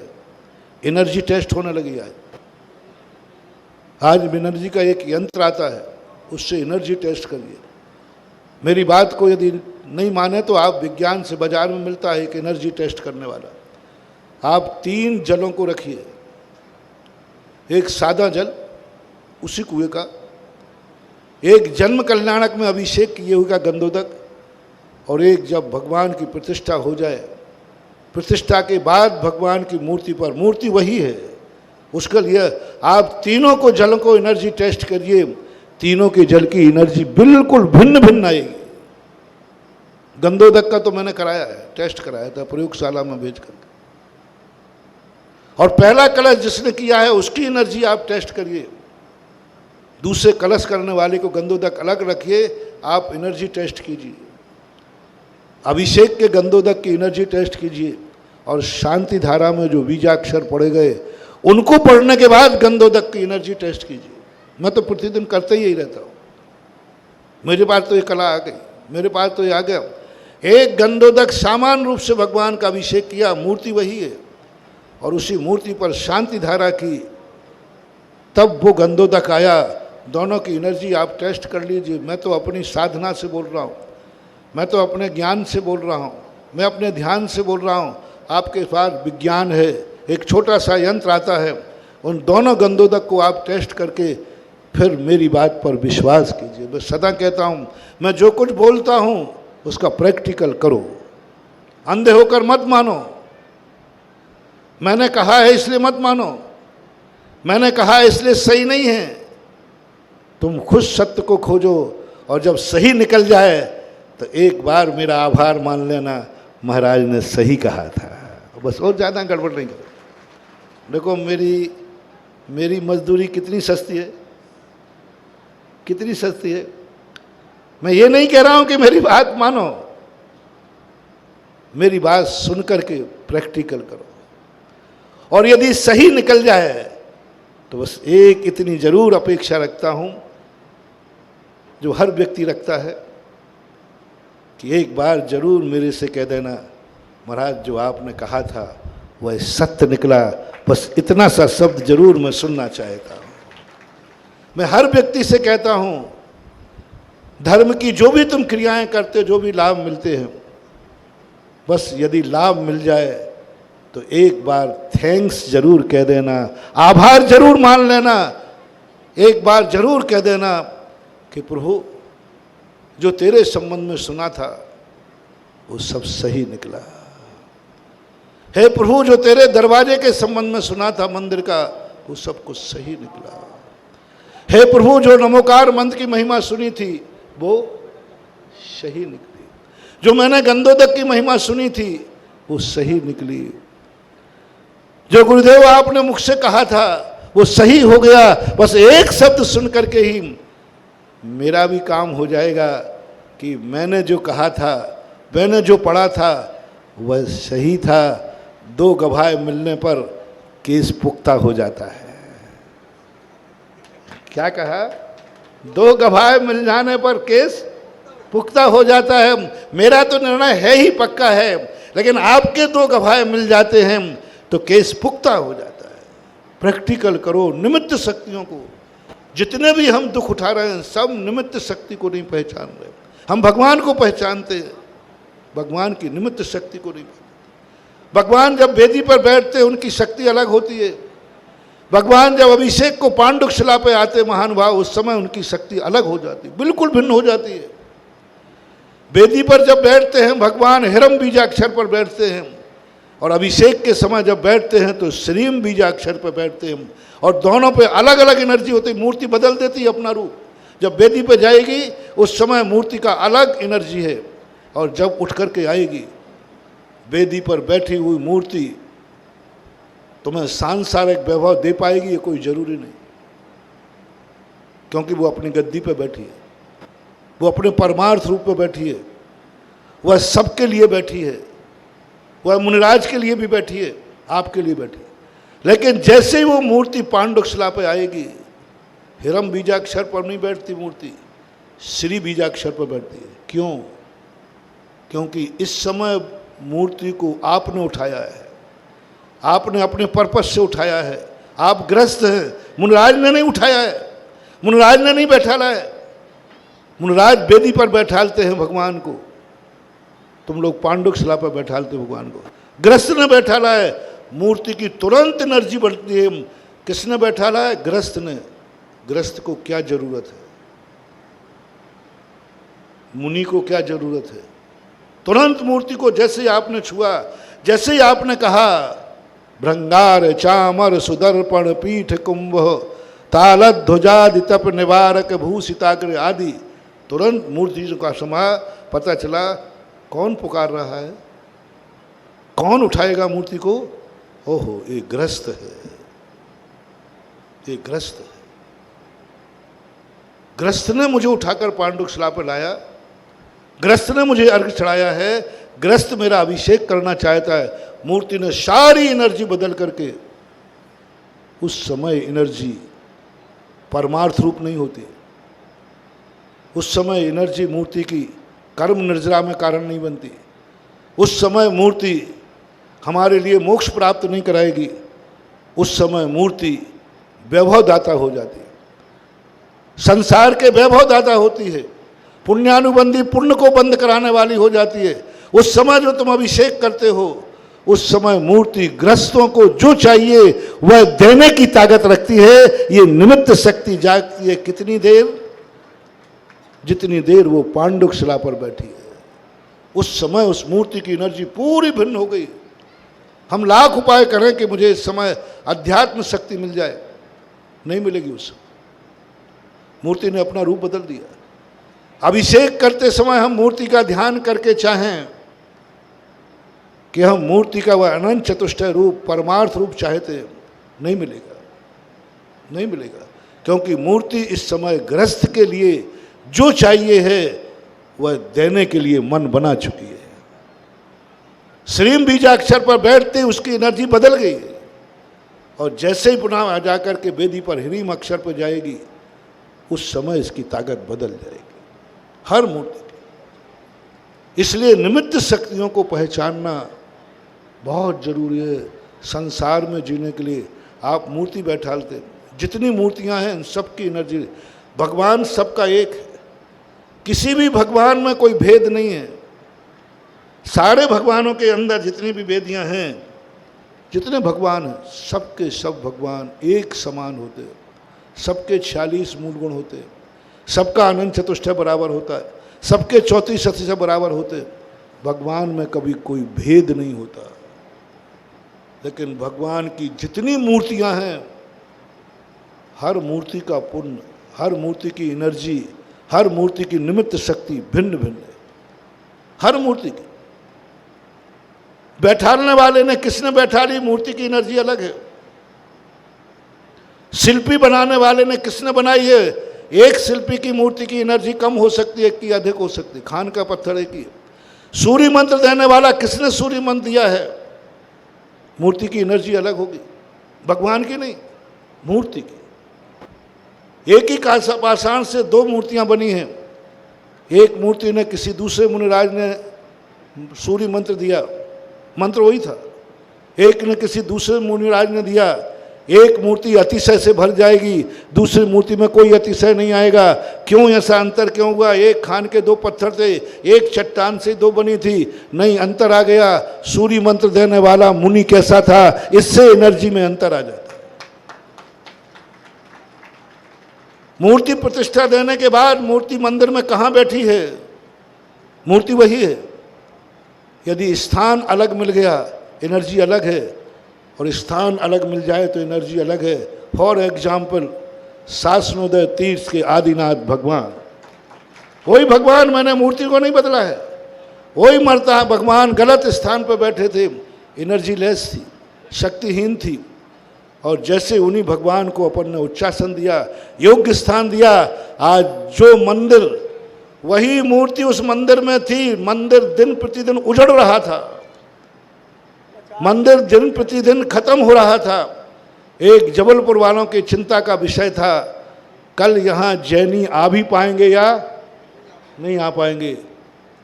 एनर्जी टेस्ट होने लगी। आज एनर्जी का एक यंत्र आता है, उससे एनर्जी टेस्ट करिए। मेरी बात को यदि नहीं माने तो आप विज्ञान से, बाजार में मिलता है एक एनर्जी टेस्ट करने वाला। आप 3 जलों को रखिए, एक सादा जल उसी कुएं का, एक जन्म कल्याणक में अभिषेक किए हुए का गंधोदक, और एक जब भगवान की प्रतिष्ठा हो जाए, प्रतिष्ठा के बाद भगवान की मूर्ति पर, मूर्ति वही है, उसके लिए आप तीनों को जल को एनर्जी टेस्ट करिए। तीनों के जल की एनर्जी बिल्कुल भिन्न भिन्न आएगी। गंधोदक का तो मैंने कराया है, टेस्ट कराया था प्रयोगशाला में भेज कर, और पहला कलश जिसने किया है उसकी एनर्जी आप टेस्ट करिए। दूसरे कलश करने वाले को गंधोदक अलग रखिए, आप एनर्जी टेस्ट कीजिए। अभिषेक के गंधोदक की एनर्जी टेस्ट कीजिए, और शांति धारा में जो बीजाक्षर पढ़े गए उनको पढ़ने के बाद गंधोदक की एनर्जी टेस्ट कीजिए। मैं तो प्रतिदिन करते ही रहता हूँ। मेरे पास तो ये कला आ गई, मेरे पास तो ये आ गया। एक गंधोदक सामान्य रूप से भगवान का अभिषेक किया, मूर्ति वही है, और उसी मूर्ति पर शांति धारा की, तब वो गंधोदक आया। दोनों की एनर्जी आप टेस्ट कर लीजिए। मैं तो अपनी साधना से बोल रहा हूँ, मैं तो अपने ज्ञान से बोल रहा हूँ, मैं अपने ध्यान से बोल रहा हूँ। आपके पास विज्ञान है, एक छोटा सा यंत्र आता है, उन दोनों गंधोदक को आप टेस्ट करके फिर मेरी बात पर विश्वास कीजिए। मैं सदा कहता हूँ, मैं जो कुछ बोलता हूँ उसका प्रैक्टिकल करो, अंधे होकर मत मानो। मैंने कहा है इसलिए मत मानो, मैंने कहा है इसलिए सही नहीं है। तुम खुद सत्य को खोजो, और जब सही निकल जाए तो एक बार मेरा आभार मान लेना, महाराज ने सही कहा था। बस, और ज़्यादा गड़बड़ नहीं करो। देखो मेरी मजदूरी कितनी सस्ती है, कितनी सस्ती है। मैं ये नहीं कह रहा हूँ कि मेरी बात मानो, मेरी बात सुन करके प्रैक्टिकल करो, और यदि सही निकल जाए तो बस एक इतनी जरूर अपेक्षा रखता हूँ जो हर व्यक्ति रखता है, कि एक बार जरूर मेरे से कह देना, महाराज जो आपने कहा था वह सत्य निकला। बस इतना सा शब्द जरूर मैं सुनना चाहता हूँ। मैं हर व्यक्ति से कहता हूँ, धर्म की जो भी तुम क्रियाएं करते, जो भी लाभ मिलते हैं, बस यदि लाभ मिल जाए तो एक बार थैंक्स जरूर कह देना, आभार जरूर मान लेना। एक बार जरूर कह देना कि प्रभु जो तेरे संबंध में सुना था वो सब सही निकला। हे प्रभु जो तेरे दरवाजे के संबंध में सुना था मंदिर का, वो सब कुछ सही निकला। हे प्रभु जो नमोकार मंत्र की महिमा सुनी थी वो सही निकली। जो मैंने गंधोदक की महिमा सुनी थी वो सही निकली। जो गुरुदेव आपने मुख से कहा था वो सही हो गया। बस एक शब्द सुन करके ही मेरा भी काम हो जाएगा कि मैंने जो कहा था, मैंने जो पढ़ा था वह सही था। 2 गवाह मिलने पर केस पुख्ता हो जाता है। क्या कहा? 2 गवाह मिल जाने पर केस पुख्ता हो जाता है। मेरा तो निर्णय है ही पक्का है, लेकिन आपके 2 गवाह मिल जाते हैं तो केस पुख्ता हो जाता है। प्रैक्टिकल करो निमित्त शक्तियों को। जितने भी हम दुख उठा रहे हैं सब निमित्त शक्ति को नहीं पहचान रहे। हम भगवान को पहचानते हैं, भगवान की निमित्त शक्ति को नहीं। भगवान जब वेदी पर बैठते हैं उनकी शक्ति अलग होती है। भगवान जब अभिषेक को पांडुक शिला पे आते महान भाव, उस समय उनकी शक्ति अलग हो जाती है, बिल्कुल भिन्न हो जाती है। वेदी पर जब बैठते हैं भगवान हिरम बीजाक्षर पर बैठते हैं, और अभिषेक के समय जब बैठते हैं तो श्रीम बीजाक्षर पर बैठते हैं, और दोनों पे अलग अलग एनर्जी होती है। मूर्ति बदल देती है अपना रूप। जब वेदी पे जाएगी उस समय मूर्ति का अलग एनर्जी है, और जब उठ करके आएगी वेदी पर बैठी हुई मूर्ति तुम्हें सांसारिक वैभव दे पाएगी ये कोई जरूरी नहीं, क्योंकि वो अपनी गद्दी पे बैठी है, वो अपने परमार्थ रूप पे बैठी है, वह सबके लिए बैठी है, वह मुनिराज के लिए भी बैठी है, आपके लिए बैठी है। लेकिन जैसे ही वो मूर्ति पांडुक शिला पे आएगी, हिरम बीजाक्षर पर नहीं बैठती मूर्ति, श्री बीजाक्षर पर बैठती है। क्यों? क्योंकि इस समय मूर्ति को आपने उठाया है, आपने अपने पर्पस से उठाया है। आप ग्रस्त हैं, मुनिराज ने नहीं उठाया है, मुनिराज ने नहीं बैठाला है। मुनिराज वेदी पर बैठालते हैं भगवान को, तुम लोग पांडुक शिला पर बैठालते भगवान को। ग्रस्त ने बैठाला है, मूर्ति की तुरंत एनर्जी बढ़ती है। किसने बैठाला है? ग्रस्त ने। ग्रस्त को क्या जरूरत है? मुनि को क्या जरूरत है? तुरंत मूर्ति को जैसे ही आपने छुआ, जैसे ही आपने कहा भृंगार चामर सुदर्पण पीठ कुंभ तालध्वजादि तप निवारक भूषिताग्र आदि, तुरंत मूर्ति का समय पता चला कौन पुकार रहा है, कौन उठाएगा मूर्ति को। ओहो, ये ग्रस्त है, ये ग्रस्त है। ग्रस्त ने मुझे उठाकर पांडुक शिला पर लाया, ग्रस्त ने मुझे अर्घ चढ़ाया है, ग्रस्त मेरा अभिषेक करना चाहता है। मूर्ति ने सारी एनर्जी बदल करके, उस समय एनर्जी परमार्थ रूप नहीं होती, उस समय एनर्जी मूर्ति की कर्म निर्जरा में कारण नहीं बनती, उस समय मूर्ति हमारे लिए मोक्ष प्राप्त नहीं कराएगी, उस समय मूर्ति वैभव दाता हो जाती है, संसार के वैभव दाता होती है, पुण्यानुबंधी पुण्य को बंद कराने वाली हो जाती है। उस समय जो तुम अभिषेक करते हो, उस समय मूर्ति ग्रस्तों को जो चाहिए वह देने की ताकत रखती है। ये निमित्त शक्ति जागती है कितनी देर? जितनी देर वो पांडुक शिला पर बैठी है। उस समय उस मूर्ति की एनर्जी पूरी भिन्न हो गई। हम लाख उपाय करें कि मुझे इस समय अध्यात्म शक्ति मिल जाए, नहीं मिलेगी। उस समय मूर्ति ने अपना रूप बदल दिया। अभिषेक करते समय हम मूर्ति का ध्यान करके चाहें कि हम मूर्ति का वह अनंत चतुष्टय रूप परमार्थ रूप चाहते, नहीं मिलेगा, नहीं मिलेगा, क्योंकि मूर्ति इस समय ग्रस्त के लिए जो चाहिए है वह देने के लिए मन बना चुकी है। श्रीम बीजाक्षर पर बैठते उसकी एनर्जी बदल गई, और जैसे ही पुनः जाकर के वेदी पर ह्रीम अक्षर पर जाएगी, उस समय इसकी ताकत बदल जाएगी हर मूर्ति की। इसलिए निमित्त शक्तियों को पहचानना बहुत जरूरी है संसार में जीने के लिए। आप मूर्ति बैठालते, जितनी मूर्तियां हैं सबकी एनर्जी, भगवान सबका एक है, किसी भी भगवान में कोई भेद नहीं है। सारे भगवानों के अंदर जितनी भी वेदियां हैं, जितने भगवान हैं, सबके सब भगवान एक समान होते हैं, सबके 46 मूल गुण होते हैं, सबका अनंत चतुष्टय बराबर होता है, सबके 34 अतिशय बराबर होते हैं। भगवान में कभी कोई भेद नहीं होता। लेकिन भगवान की जितनी मूर्तियां हैं, हर मूर्ति का पुण्य, हर मूर्ति की एनर्जी, हर मूर्ति की निमित्त शक्ति भिन्न भिन्न है, हर मूर्ति की। बैठाने वाले ने किसने बैठा ली, मूर्ति की एनर्जी अलग है। शिल्पी बनाने वाले ने किसने बनाई है, एक शिल्पी की मूर्ति की एनर्जी कम हो सकती है, एक की अधिक हो सकती है। खान का पत्थर एक ही है। सूर्य मंत्र देने वाला किसने सूर्य मंत्र दिया है, मूर्ति की एनर्जी अलग होगी, भगवान की नहीं, मूर्ति की। एक ही पाषाण से दो मूर्तियां बनी हैं। एक मूर्ति ने किसी दूसरे मुनिराज ने सूर्य मंत्र दिया, मंत्र वही था। एक ने किसी दूसरे मुनिराज ने दिया। एक मूर्ति अतिशय से भर जाएगी, दूसरी मूर्ति में कोई अतिशय नहीं आएगा। क्यों ऐसा अंतर क्यों हुआ? एक खान के दो पत्थर थे, एक चट्टान से दो बनी थी, नहीं अंतर आ गया। सूर्य मंत्र देने वाला मुनि कैसा था, इससे एनर्जी में अंतर आ जाता। मूर्ति प्रतिष्ठा देने के बाद मूर्ति मंदिर में कहाँ बैठी है, मूर्ति वही है। यदि स्थान अलग मिल गया, एनर्जी अलग है, और स्थान अलग मिल जाए तो एनर्जी अलग है। फॉर एग्जाम्पल, शासनोदय तीर्थ के आदिनाथ भगवान, वही भगवान, मैंने मूर्ति को नहीं बदला है, वही मरता है भगवान। गलत स्थान पर बैठे थे, एनर्जी लेस थी, शक्तिहीन थी, और जैसे उन्हीं भगवान को अपन ने उच्चासन दिया, योग्य स्थान दिया। आज जो मंदिर, वही मूर्ति उस मंदिर में थी। मंदिर दिन प्रतिदिन उजड़ रहा था, मंदिर दिन प्रतिदिन खत्म हो रहा था। एक जबलपुर वालों की चिंता का विषय था, कल यहाँ जैनी आ भी पाएंगे या नहीं आ पाएंगे।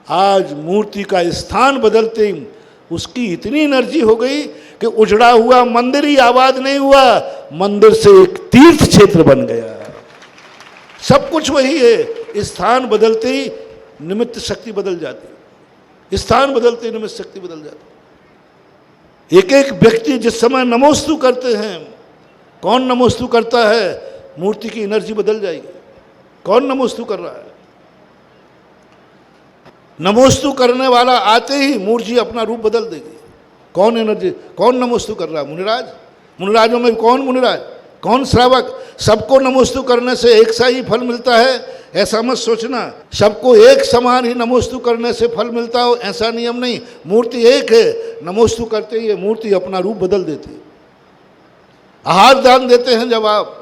आज मूर्ति का स्थान बदलते ही उसकी इतनी एनर्जी हो गई कि उजड़ा हुआ मंदिर ही आबाद नहीं हुआ, मंदिर से एक तीर्थ क्षेत्र बन गया। सब कुछ वही है। स्थान बदलते ही निमित्त शक्ति बदल जाती, स्थान बदलते ही निमित्त शक्ति बदल जाती। एक एक व्यक्ति जिस समय नमोस्तु करते हैं, कौन नमोस्तु करता है, मूर्ति की एनर्जी बदल जाएगी। कौन नमोस्तु कर रहा है? नमोस्तु करने वाला आते ही मूर्ति अपना रूप बदल देगी। कौन एनर्जी, कौन नमोस्तु कर रहा है? मुनिराज। मुनिराजों में कौन मुनिराज, कौन श्रावक? सबको नमोस्तु करने से एक सा ही फल मिलता है ऐसा मत सोचना। सबको एक समान ही नमोस्तु करने से फल मिलता हो ऐसा नियम नहीं। मूर्ति एक है, नमोस्तु करते ही मूर्ति अपना रूप बदल देती है। आहार दान देते हैं जब आप,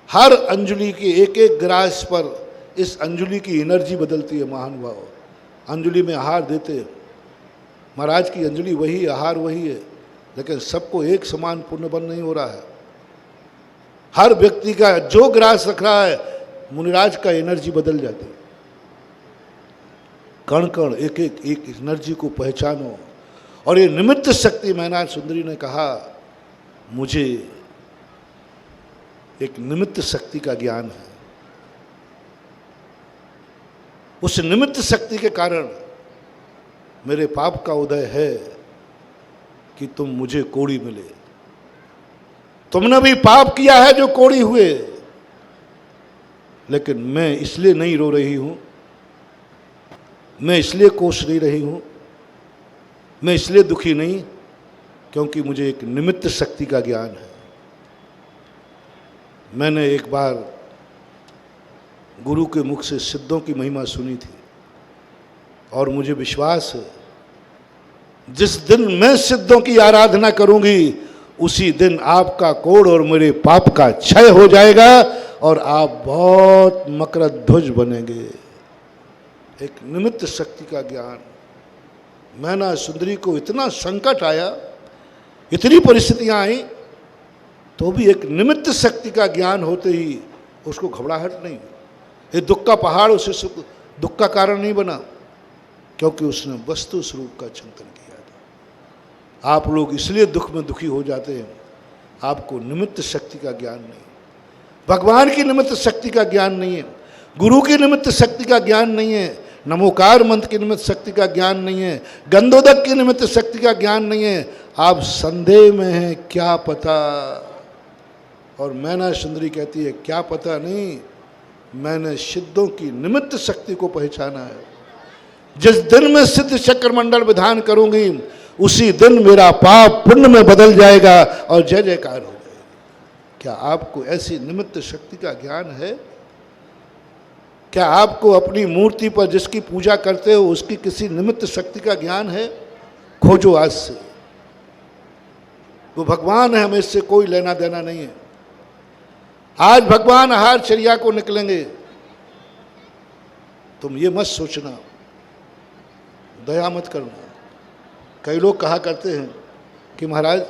हर अंजलि की एक एक ग्रास पर इस अंजलि की एनर्जी बदलती है। महानुभाव अंजलि में आहार देते हैं, महाराज की अंजलि वही, आहार वही है, लेकिन सबको एक समान पुण्यबन नहीं हो रहा है। हर व्यक्ति का जो ग्रास रख रहा है, मुनिराज का एनर्जी बदल जाती है। कण कण एक एक एनर्जी को पहचानो। और ये निमित्त शक्ति, मैनाज सुंदरी ने कहा, मुझे एक निमित्त शक्ति का ज्ञान है। उस निमित्त शक्ति के कारण मेरे पाप का उदय है कि तुम मुझे कोड़ी मिले। तुमने भी पाप किया है जो कोड़ी हुए, लेकिन मैं इसलिए नहीं रो रही हूं, मैं इसलिए कोस नहीं रही हूं, मैं इसलिए दुखी नहीं, क्योंकि मुझे एक निमित्त शक्ति का ज्ञान है। मैंने एक बार गुरु के मुख से सिद्धों की महिमा सुनी थी, और मुझे विश्वास है जिस दिन मैं सिद्धों की आराधना करूंगी, उसी दिन आपका कोढ़ और मेरे पाप का क्षय हो जाएगा, और आप बहुत मकरध्वज बनेंगे। एक निमित्त शक्ति का ज्ञान। मैना सुंदरी को इतना संकट आया, इतनी परिस्थितियां आई, तो भी एक निमित्त शक्ति का ज्ञान होते ही उसको घबराहट नहीं। ये दुख का पहाड़ उसे दुख का कारण नहीं बना, क्योंकि उसने वस्तु स्वरूप का चिंतन किया था। आप लोग इसलिए दुख में दुखी हो जाते हैं, आपको निमित्त शक्ति का ज्ञान नहीं, भगवान की निमित्त शक्ति का ज्ञान नहीं है, गुरु की निमित्त शक्ति का ज्ञान नहीं है, नमोकार मंत्र की निमित्त शक्ति का ज्ञान नहीं है, गंधोदक की निमित्त शक्ति का ज्ञान नहीं है। आप संदेह में हैं, क्या पता। और मैना सुंदरी कहती है, क्या पता नहीं, मैंने सिद्धों की निमित्त शक्ति को पहचाना है। जिस दिन मैं सिद्ध चक्र मंडल विधान करूंगी, उसी दिन मेरा पाप पुण्य में बदल जाएगा और जय जयकार हो जाएगी। क्या आपको ऐसी निमित्त शक्ति का ज्ञान है? क्या आपको अपनी मूर्ति पर जिसकी पूजा करते हो उसकी किसी निमित्त शक्ति का ज्ञान है? खोजो आज से। वो भगवान है, हमें इससे कोई लेना देना नहीं है। आज भगवान आहारचर्या को निकलेंगे, तुम ये मत सोचना, दया मत करना। कई लोग कहा करते हैं कि महाराज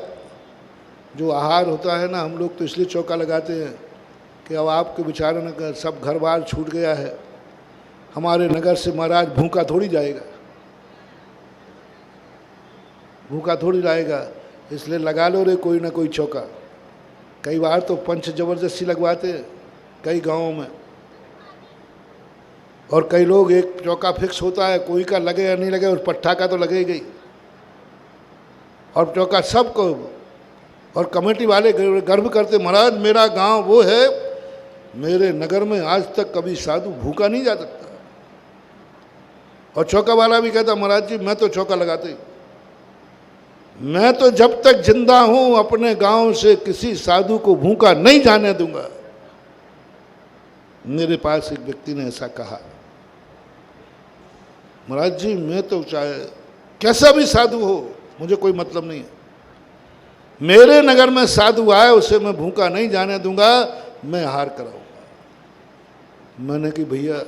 जो आहार होता है ना, हम लोग तो इसलिए चौका लगाते हैं कि अब आपके बेचारे नगर सब घर बार छूट गया है, हमारे नगर से महाराज भूखा थोड़ी जाएगा, भूखा थोड़ी जाएगा, इसलिए लगा लो रे कोई ना कोई चौका। कई बार तो पंच जबरदस्ती लगवाते हैं कई गांवों में, और कई लोग एक चौका फिक्स होता है, कोई का लगे या नहीं लगे, और पट्टा का तो लगेगा ही, और चौका सबको। और कमेटी वाले गर्व करते, महाराज मेरा गांव वो है, मेरे नगर में आज तक कभी साधु भूखा नहीं जा सकता। और चौका वाला भी कहता, महाराज जी मैं तो चौका लगाते, मैं तो जब तक जिंदा हूं अपने गांव से किसी साधु को भूखा नहीं जाने दूंगा। मेरे पास एक व्यक्ति ने ऐसा कहा, महाराज जी मैं तो चाहे कैसा भी साधु हो मुझे कोई मतलब नहीं है, मेरे नगर में साधु आए उसे मैं भूखा नहीं जाने दूंगा, मैं आहार कराऊंगा। मैंने कि भैया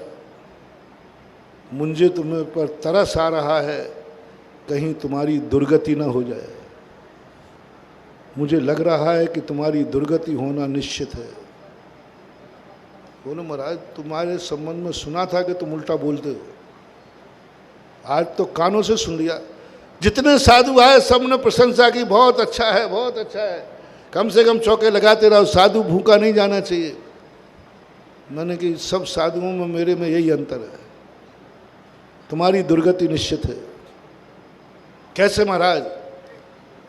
मुझे तुम्हें पर तरस आ रहा है, कहीं तुम्हारी दुर्गति ना हो जाए, मुझे लग रहा है कि तुम्हारी दुर्गति होना निश्चित है। बोले महाराज तुम्हारे संबंध में सुना था कि तुम उल्टा बोलते हो, आज तो कानों से सुन लिया। जितने साधु आए सब ने प्रशंसा की, बहुत अच्छा है, बहुत अच्छा है, कम से कम चौके लगाते रहो, साधु भूखा नहीं जाना चाहिए। मैंने कि सब साधुओं में मेरे में यही अंतर है, तुम्हारी दुर्गति निश्चित है। कैसे महाराज?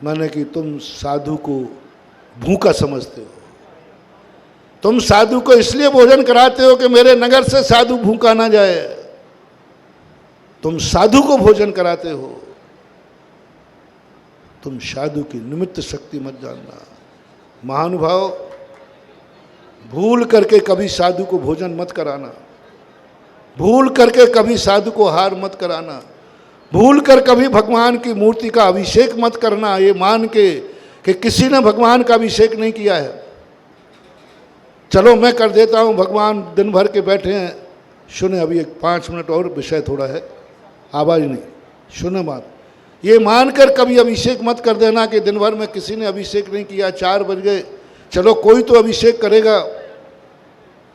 मैंने कि तुम साधु को भूखा समझते हो, तुम साधु को इसलिए भोजन कराते हो कि मेरे नगर से साधु भूखा ना जाए, तुम साधु को भोजन कराते हो, तुम साधु की निमित्त शक्ति मत जानना। महानुभाव भूल करके कभी साधु को भोजन मत कराना, भूल करके कभी साधु को आहार मत कराना, भूल कर कभी भगवान की मूर्ति का अभिषेक मत करना ये मान के कि किसी ने भगवान का अभिषेक नहीं किया है। चलो मैं कर देता हूँ, भगवान दिन भर के बैठे हैं, सुने अभी एक 5 मिनट और विषय थोड़ा है, आवाज़ नहीं, सुने बात। ये मानकर कभी अभिषेक मत कर देना कि दिन भर में किसी ने अभिषेक नहीं किया, 4 बज गए, चलो कोई तो अभिषेक करेगा।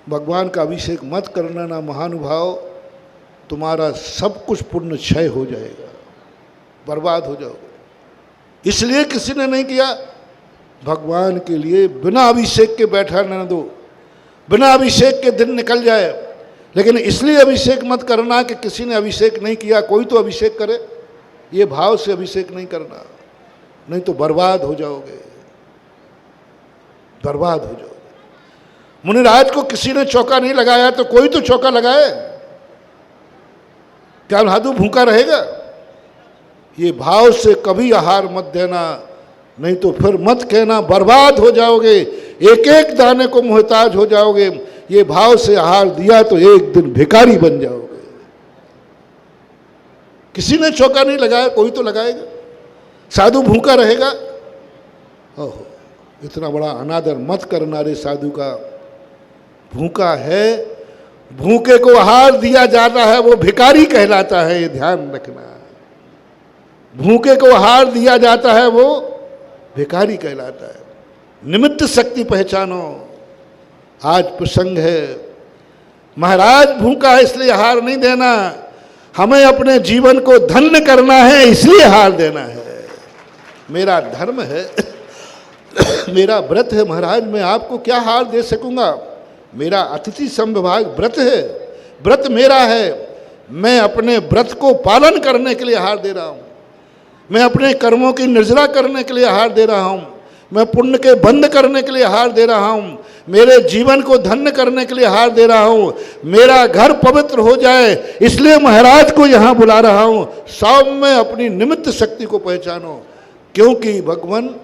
भगवान का अभिषेक मत करना ना महानुभाव, तुम्हारा सब कुछ पुण्य क्षय हो जाएगा, बर्बाद हो जाओगे। इसलिए किसी ने नहीं किया, भगवान के लिए बिना अभिषेक के बैठा न दो, बिना अभिषेक के दिन निकल जाए, लेकिन इसलिए अभिषेक मत करना कि किसी ने अभिषेक नहीं किया, कोई तो अभिषेक करे, ये भाव से अभिषेक नहीं करना, नहीं तो बर्बाद हो जाओगे, बर्बाद हो जाओगे। मुनिराज को किसी ने चौका नहीं लगाया तो कोई तो चौका लगाए, क्या साधु भूखा रहेगा? ये भाव से कभी आहार मत देना, नहीं तो फिर मत कहना बर्बाद हो जाओगे, एक एक दाने को मोहताज हो जाओगे। ये भाव से आहार दिया तो एक दिन भिखारी बन जाओगे। किसी ने चौका नहीं लगाया, कोई तो लगाएगा, साधु भूखा रहेगा। ओहो, इतना बड़ा अनादर मत करना रे साधु का। भूखा है, भूखे को आहार दिया जाता है वो भिखारी कहलाता है, ये ध्यान रखना। भूखे को आहार दिया जाता है वो भिखारी कहलाता है। निमित्त शक्ति पहचानो। आज प्रसंग है, महाराज भूखा है इसलिए आहार नहीं देना, हमें अपने जीवन को धन्य करना है इसलिए आहार देना है। मेरा धर्म है, मेरा व्रत है, महाराज मैं आपको क्या आहार दे सकूंगा? मेरा अतिथि संविभाग व्रत है, व्रत मेरा है, मैं अपने व्रत को पालन करने के लिए आहार दे रहा हूँ, मैं अपने कर्मों की निर्जरा करने के लिए आहार दे रहा हूँ, मैं पुण्य के बंद करने के लिए आहार दे रहा हूँ, मेरे जीवन को धन्य करने के लिए आहार दे रहा हूँ, मेरा घर पवित्र हो जाए इसलिए महाराज को यहाँ बुला रहा हूँ। सौम्य अपनी निमित्त शक्ति को पहचानो, क्योंकि भगवान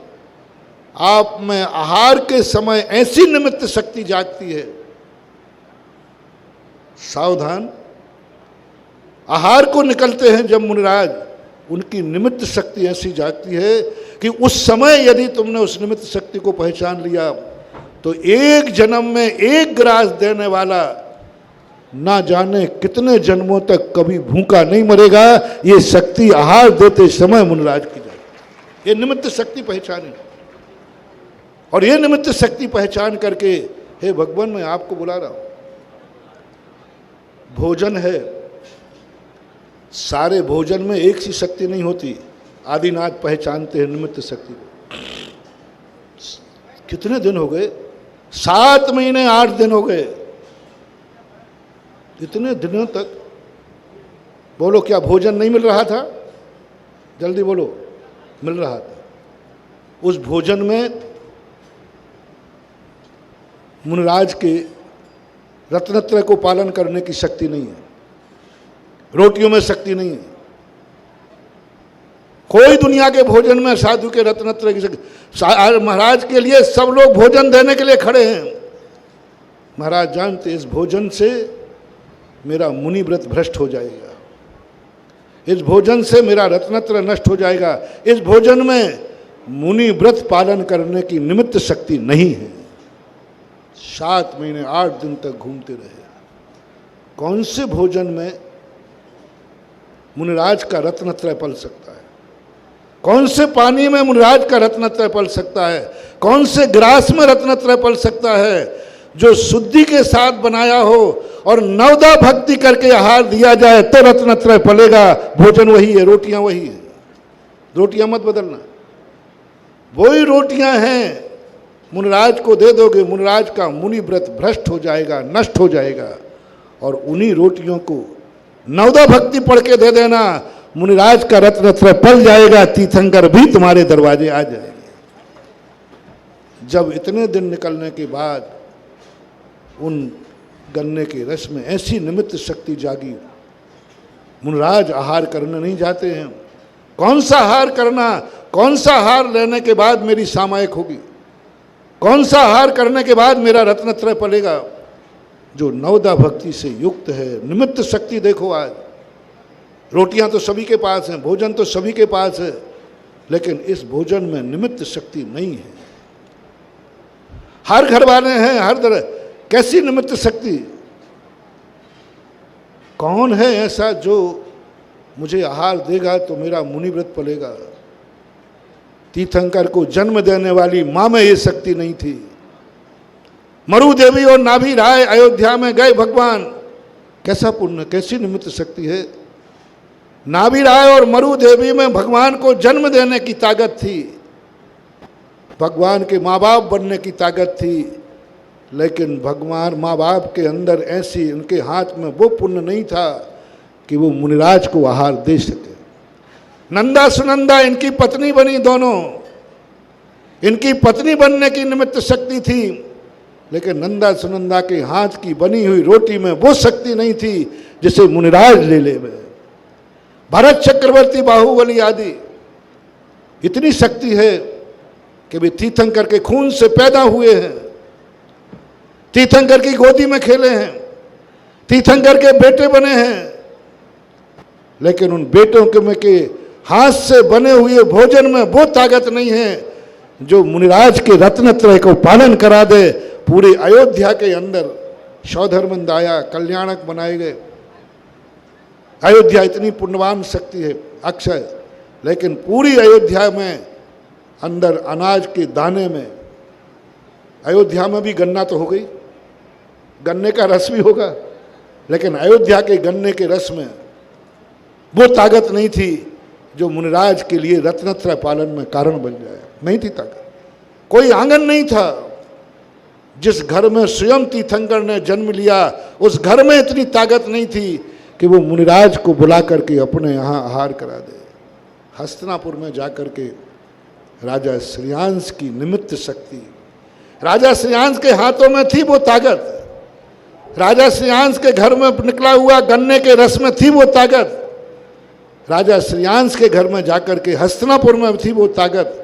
आप में आहार के समय ऐसी निमित्त शक्ति जागती है, सावधान। आहार को निकलते हैं जब मुनिराज, उनकी निमित्त शक्ति ऐसी जागती है कि उस समय यदि तुमने उस निमित्त शक्ति को पहचान लिया तो एक जन्म में एक ग्रास देने वाला ना जाने कितने जन्मों तक कभी भूखा नहीं मरेगा। ये शक्ति आहार देते समय मुनिराज की जाएगी। ये निमित्त शक्ति पहचाने, और ये निमित्त शक्ति पहचान करके हे भगवान मैं आपको बुला रहा हूं। भोजन है, सारे भोजन में एक सी शक्ति नहीं होती। आदिनाथ पहचानते हैं निमित्त शक्ति को। कितने दिन हो गए? 7 महीने 8 दिन हो गए। इतने दिनों तक बोलो क्या भोजन नहीं मिल रहा था? जल्दी बोलो। मिल रहा था। उस भोजन में मुनिराज के रत्नत्रय को पालन करने की शक्ति नहीं है, रोटियों में शक्ति नहीं है। कोई दुनिया के भोजन में साधु के रत्नत्रय की शक्ति। महाराज के लिए सब लोग भोजन देने के लिए खड़े हैं। महाराज जानते इस भोजन से मेरा मुनि व्रत भ्रष्ट हो जाएगा, इस भोजन से मेरा रत्नत्रय नष्ट हो जाएगा, इस भोजन में मुनि व्रत पालन करने की निमित्त शक्ति नहीं है। 7 महीने 8 दिन तक घूमते रहे। कौन से भोजन में मुनिराज का रत्नत्रय पल सकता है? कौन से पानी में मुनिराज का रत्नत्रय पल सकता है? कौन से ग्रास में रत्नत्रय पल सकता है? जो शुद्धि के साथ बनाया हो और नवदा भक्ति करके आहार दिया जाए तो रत्नत्रय पलेगा। भोजन वही है, रोटियां वही है। रोटियां मत बदलना, वही रोटियां हैं। मुनिराज को दे दोगे, मुनिराज का मुनि व्रत भ्रष्ट हो जाएगा, नष्ट हो जाएगा। और उन्हीं रोटियों को नवदा भक्ति पढ़ के दे देना, मुनिराज का रत्नत्रय पल जाएगा। तीर्थंकर भी तुम्हारे दरवाजे आ जाएंगे। जब इतने दिन निकलने के बाद उन गन्ने के रस में ऐसी निमित्त शक्ति जागी, मुनिराज आहार करने नहीं जाते हैं। कौन सा आहार करना, कौन सा आहार लेने के बाद मेरी सामायिक होगी, कौन सा आहार करने के बाद मेरा रत्नत्रय पलेगा? जो नवदा भक्ति से युक्त है। निमित्त शक्ति देखो, आज रोटियां तो सभी के पास हैं, भोजन तो सभी के पास है, लेकिन इस भोजन में निमित्त शक्ति नहीं है। हर घर वाले हैं, हर तरह। कैसी निमित्त शक्ति? कौन है ऐसा जो मुझे आहार देगा तो मेरा मुनि व्रत पलेगा? तीर्थंकर को जन्म देने वाली मां में ये शक्ति नहीं थी। मरु देवी और नाभि राय अयोध्या में गए भगवान। कैसा पुण्य, कैसी निमित्त शक्ति है। नाभि राय और मरु देवी में भगवान को जन्म देने की ताकत थी, भगवान के माँ बाप बनने की ताकत थी, लेकिन भगवान माँ बाप के अंदर ऐसी उनके हाथ में वो पुण्य नहीं था कि वो मुनिराज को आहार दे सके। नंदा सुनंदा इनकी पत्नी बनी, दोनों इनकी पत्नी बनने की निमित्त शक्ति थी, लेकिन नंदा सुनंदा के हाथ की बनी हुई रोटी में वो शक्ति नहीं थी जिसे मुनिराज ले ले। भरत चक्रवर्ती, बाहुबली आदि इतनी शक्ति है कि वे तीर्थंकर के खून से पैदा हुए हैं, तीर्थंकर की गोदी में खेले हैं, तीर्थंकर के बेटे बने हैं, लेकिन उन बेटों के हाथ से बने हुए भोजन में वो ताकत नहीं है जो मुनिराज के रत्नत्रय को पालन करा दे। पूरे अयोध्या के अंदर सौधर्मंद आया, कल्याणक बनाए गए। अयोध्या इतनी पुण्यवान शक्ति है, अक्षय, लेकिन पूरी अयोध्या में अंदर अनाज के दाने में, अयोध्या में भी गन्ना तो हो गई, गन्ने का रस भी होगा, लेकिन अयोध्या के गन्ने के रस में वो ताकत नहीं थी जो मुनिराज के लिए रत्नत्रय पालन में कारण बन जाए। नहीं थी ताकत। कोई आंगन नहीं था। जिस घर में स्वयं तीर्थंकर ने जन्म लिया उस घर में इतनी ताकत नहीं थी कि वो मुनिराज को बुला करके अपने यहाँ आहार करा दे। हस्तिनापुर में जाकर के राजा श्रेयांश की निमित्त शक्ति, राजा श्रेयांश के हाथों में थी वो ताकत, राजा श्रेयांश के घर में निकला हुआ गन्ने के रस में थी वो ताकत, राजा श्रेयांश के घर में जाकर के हस्तिनापुर में थी वो ताकत।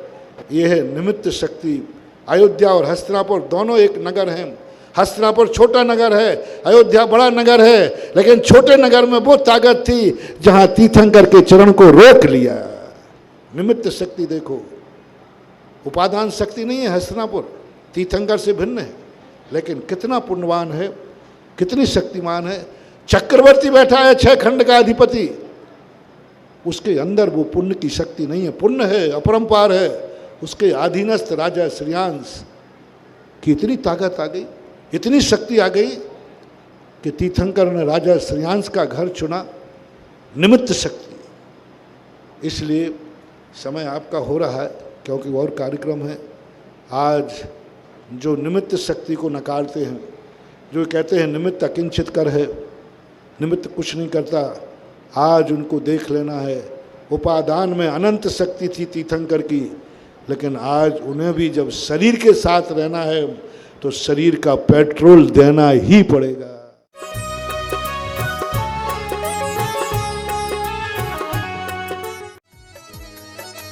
ये है निमित्त शक्ति। अयोध्या और हस्तिनापुर दोनों एक नगर हैं। हस्तिनापुर छोटा नगर है, अयोध्या बड़ा नगर है, लेकिन छोटे नगर में वो ताकत थी जहां तीर्थंकर के चरण को रोक लिया। निमित्त शक्ति देखो, उपादान शक्ति नहीं है हस्तिनापुर। तीर्थंकर से भिन्न है, लेकिन कितना पुण्यवान है, कितनी शक्तिमान है। चक्रवर्ती बैठा है 6 खंड का अधिपति, उसके अंदर वो पुण्य की शक्ति नहीं है, पुण्य है, अपरंपार है। उसके अधीनस्थ राजा श्रेयांश की इतनी ताकत आ गई, इतनी शक्ति आ गई कि तीर्थंकर ने राजा श्रेयांश का घर चुना, निमित्त शक्ति। इसलिए समय आपका हो रहा है, क्योंकि और कार्यक्रम है। आज जो निमित्त शक्ति को नकारते हैं, जो कहते हैं निमित्त अकिंचित कर है, निमित्त कुछ नहीं करता, आज उनको देख लेना है। उपादान में अनंत शक्ति थी तीर्थंकर की, लेकिन आज उन्हें भी जब शरीर के साथ रहना है तो शरीर का पेट्रोल देना ही पड़ेगा।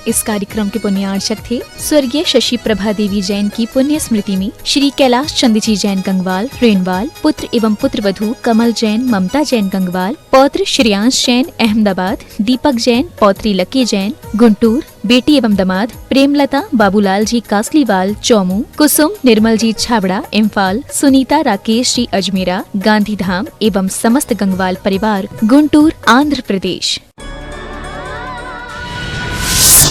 इस कार्यक्रम के पुण्यार्चक थे स्वर्गीय शशि प्रभा देवी जैन की पुण्य स्मृति में श्री कैलाश चंद जी जैन गंगवाल रेनवाल, पुत्र एवं पुत्रवधू कमल जैन ममता जैन गंगवाल, पौत्र श्रेयांश जैन अहमदाबाद, दीपक जैन पौत्री लकी जैन गुंटूर, बेटी एवं दामाद प्रेमलता बाबूलाल जी कासलीवाल चौमू, कुसुम निर्मल जी छाबड़ा इम्फाल, सुनीता राकेश जी अजमेरा गांधीधाम एवं समस्त गंगवाल परिवार गुंटूर आंध्र प्रदेश।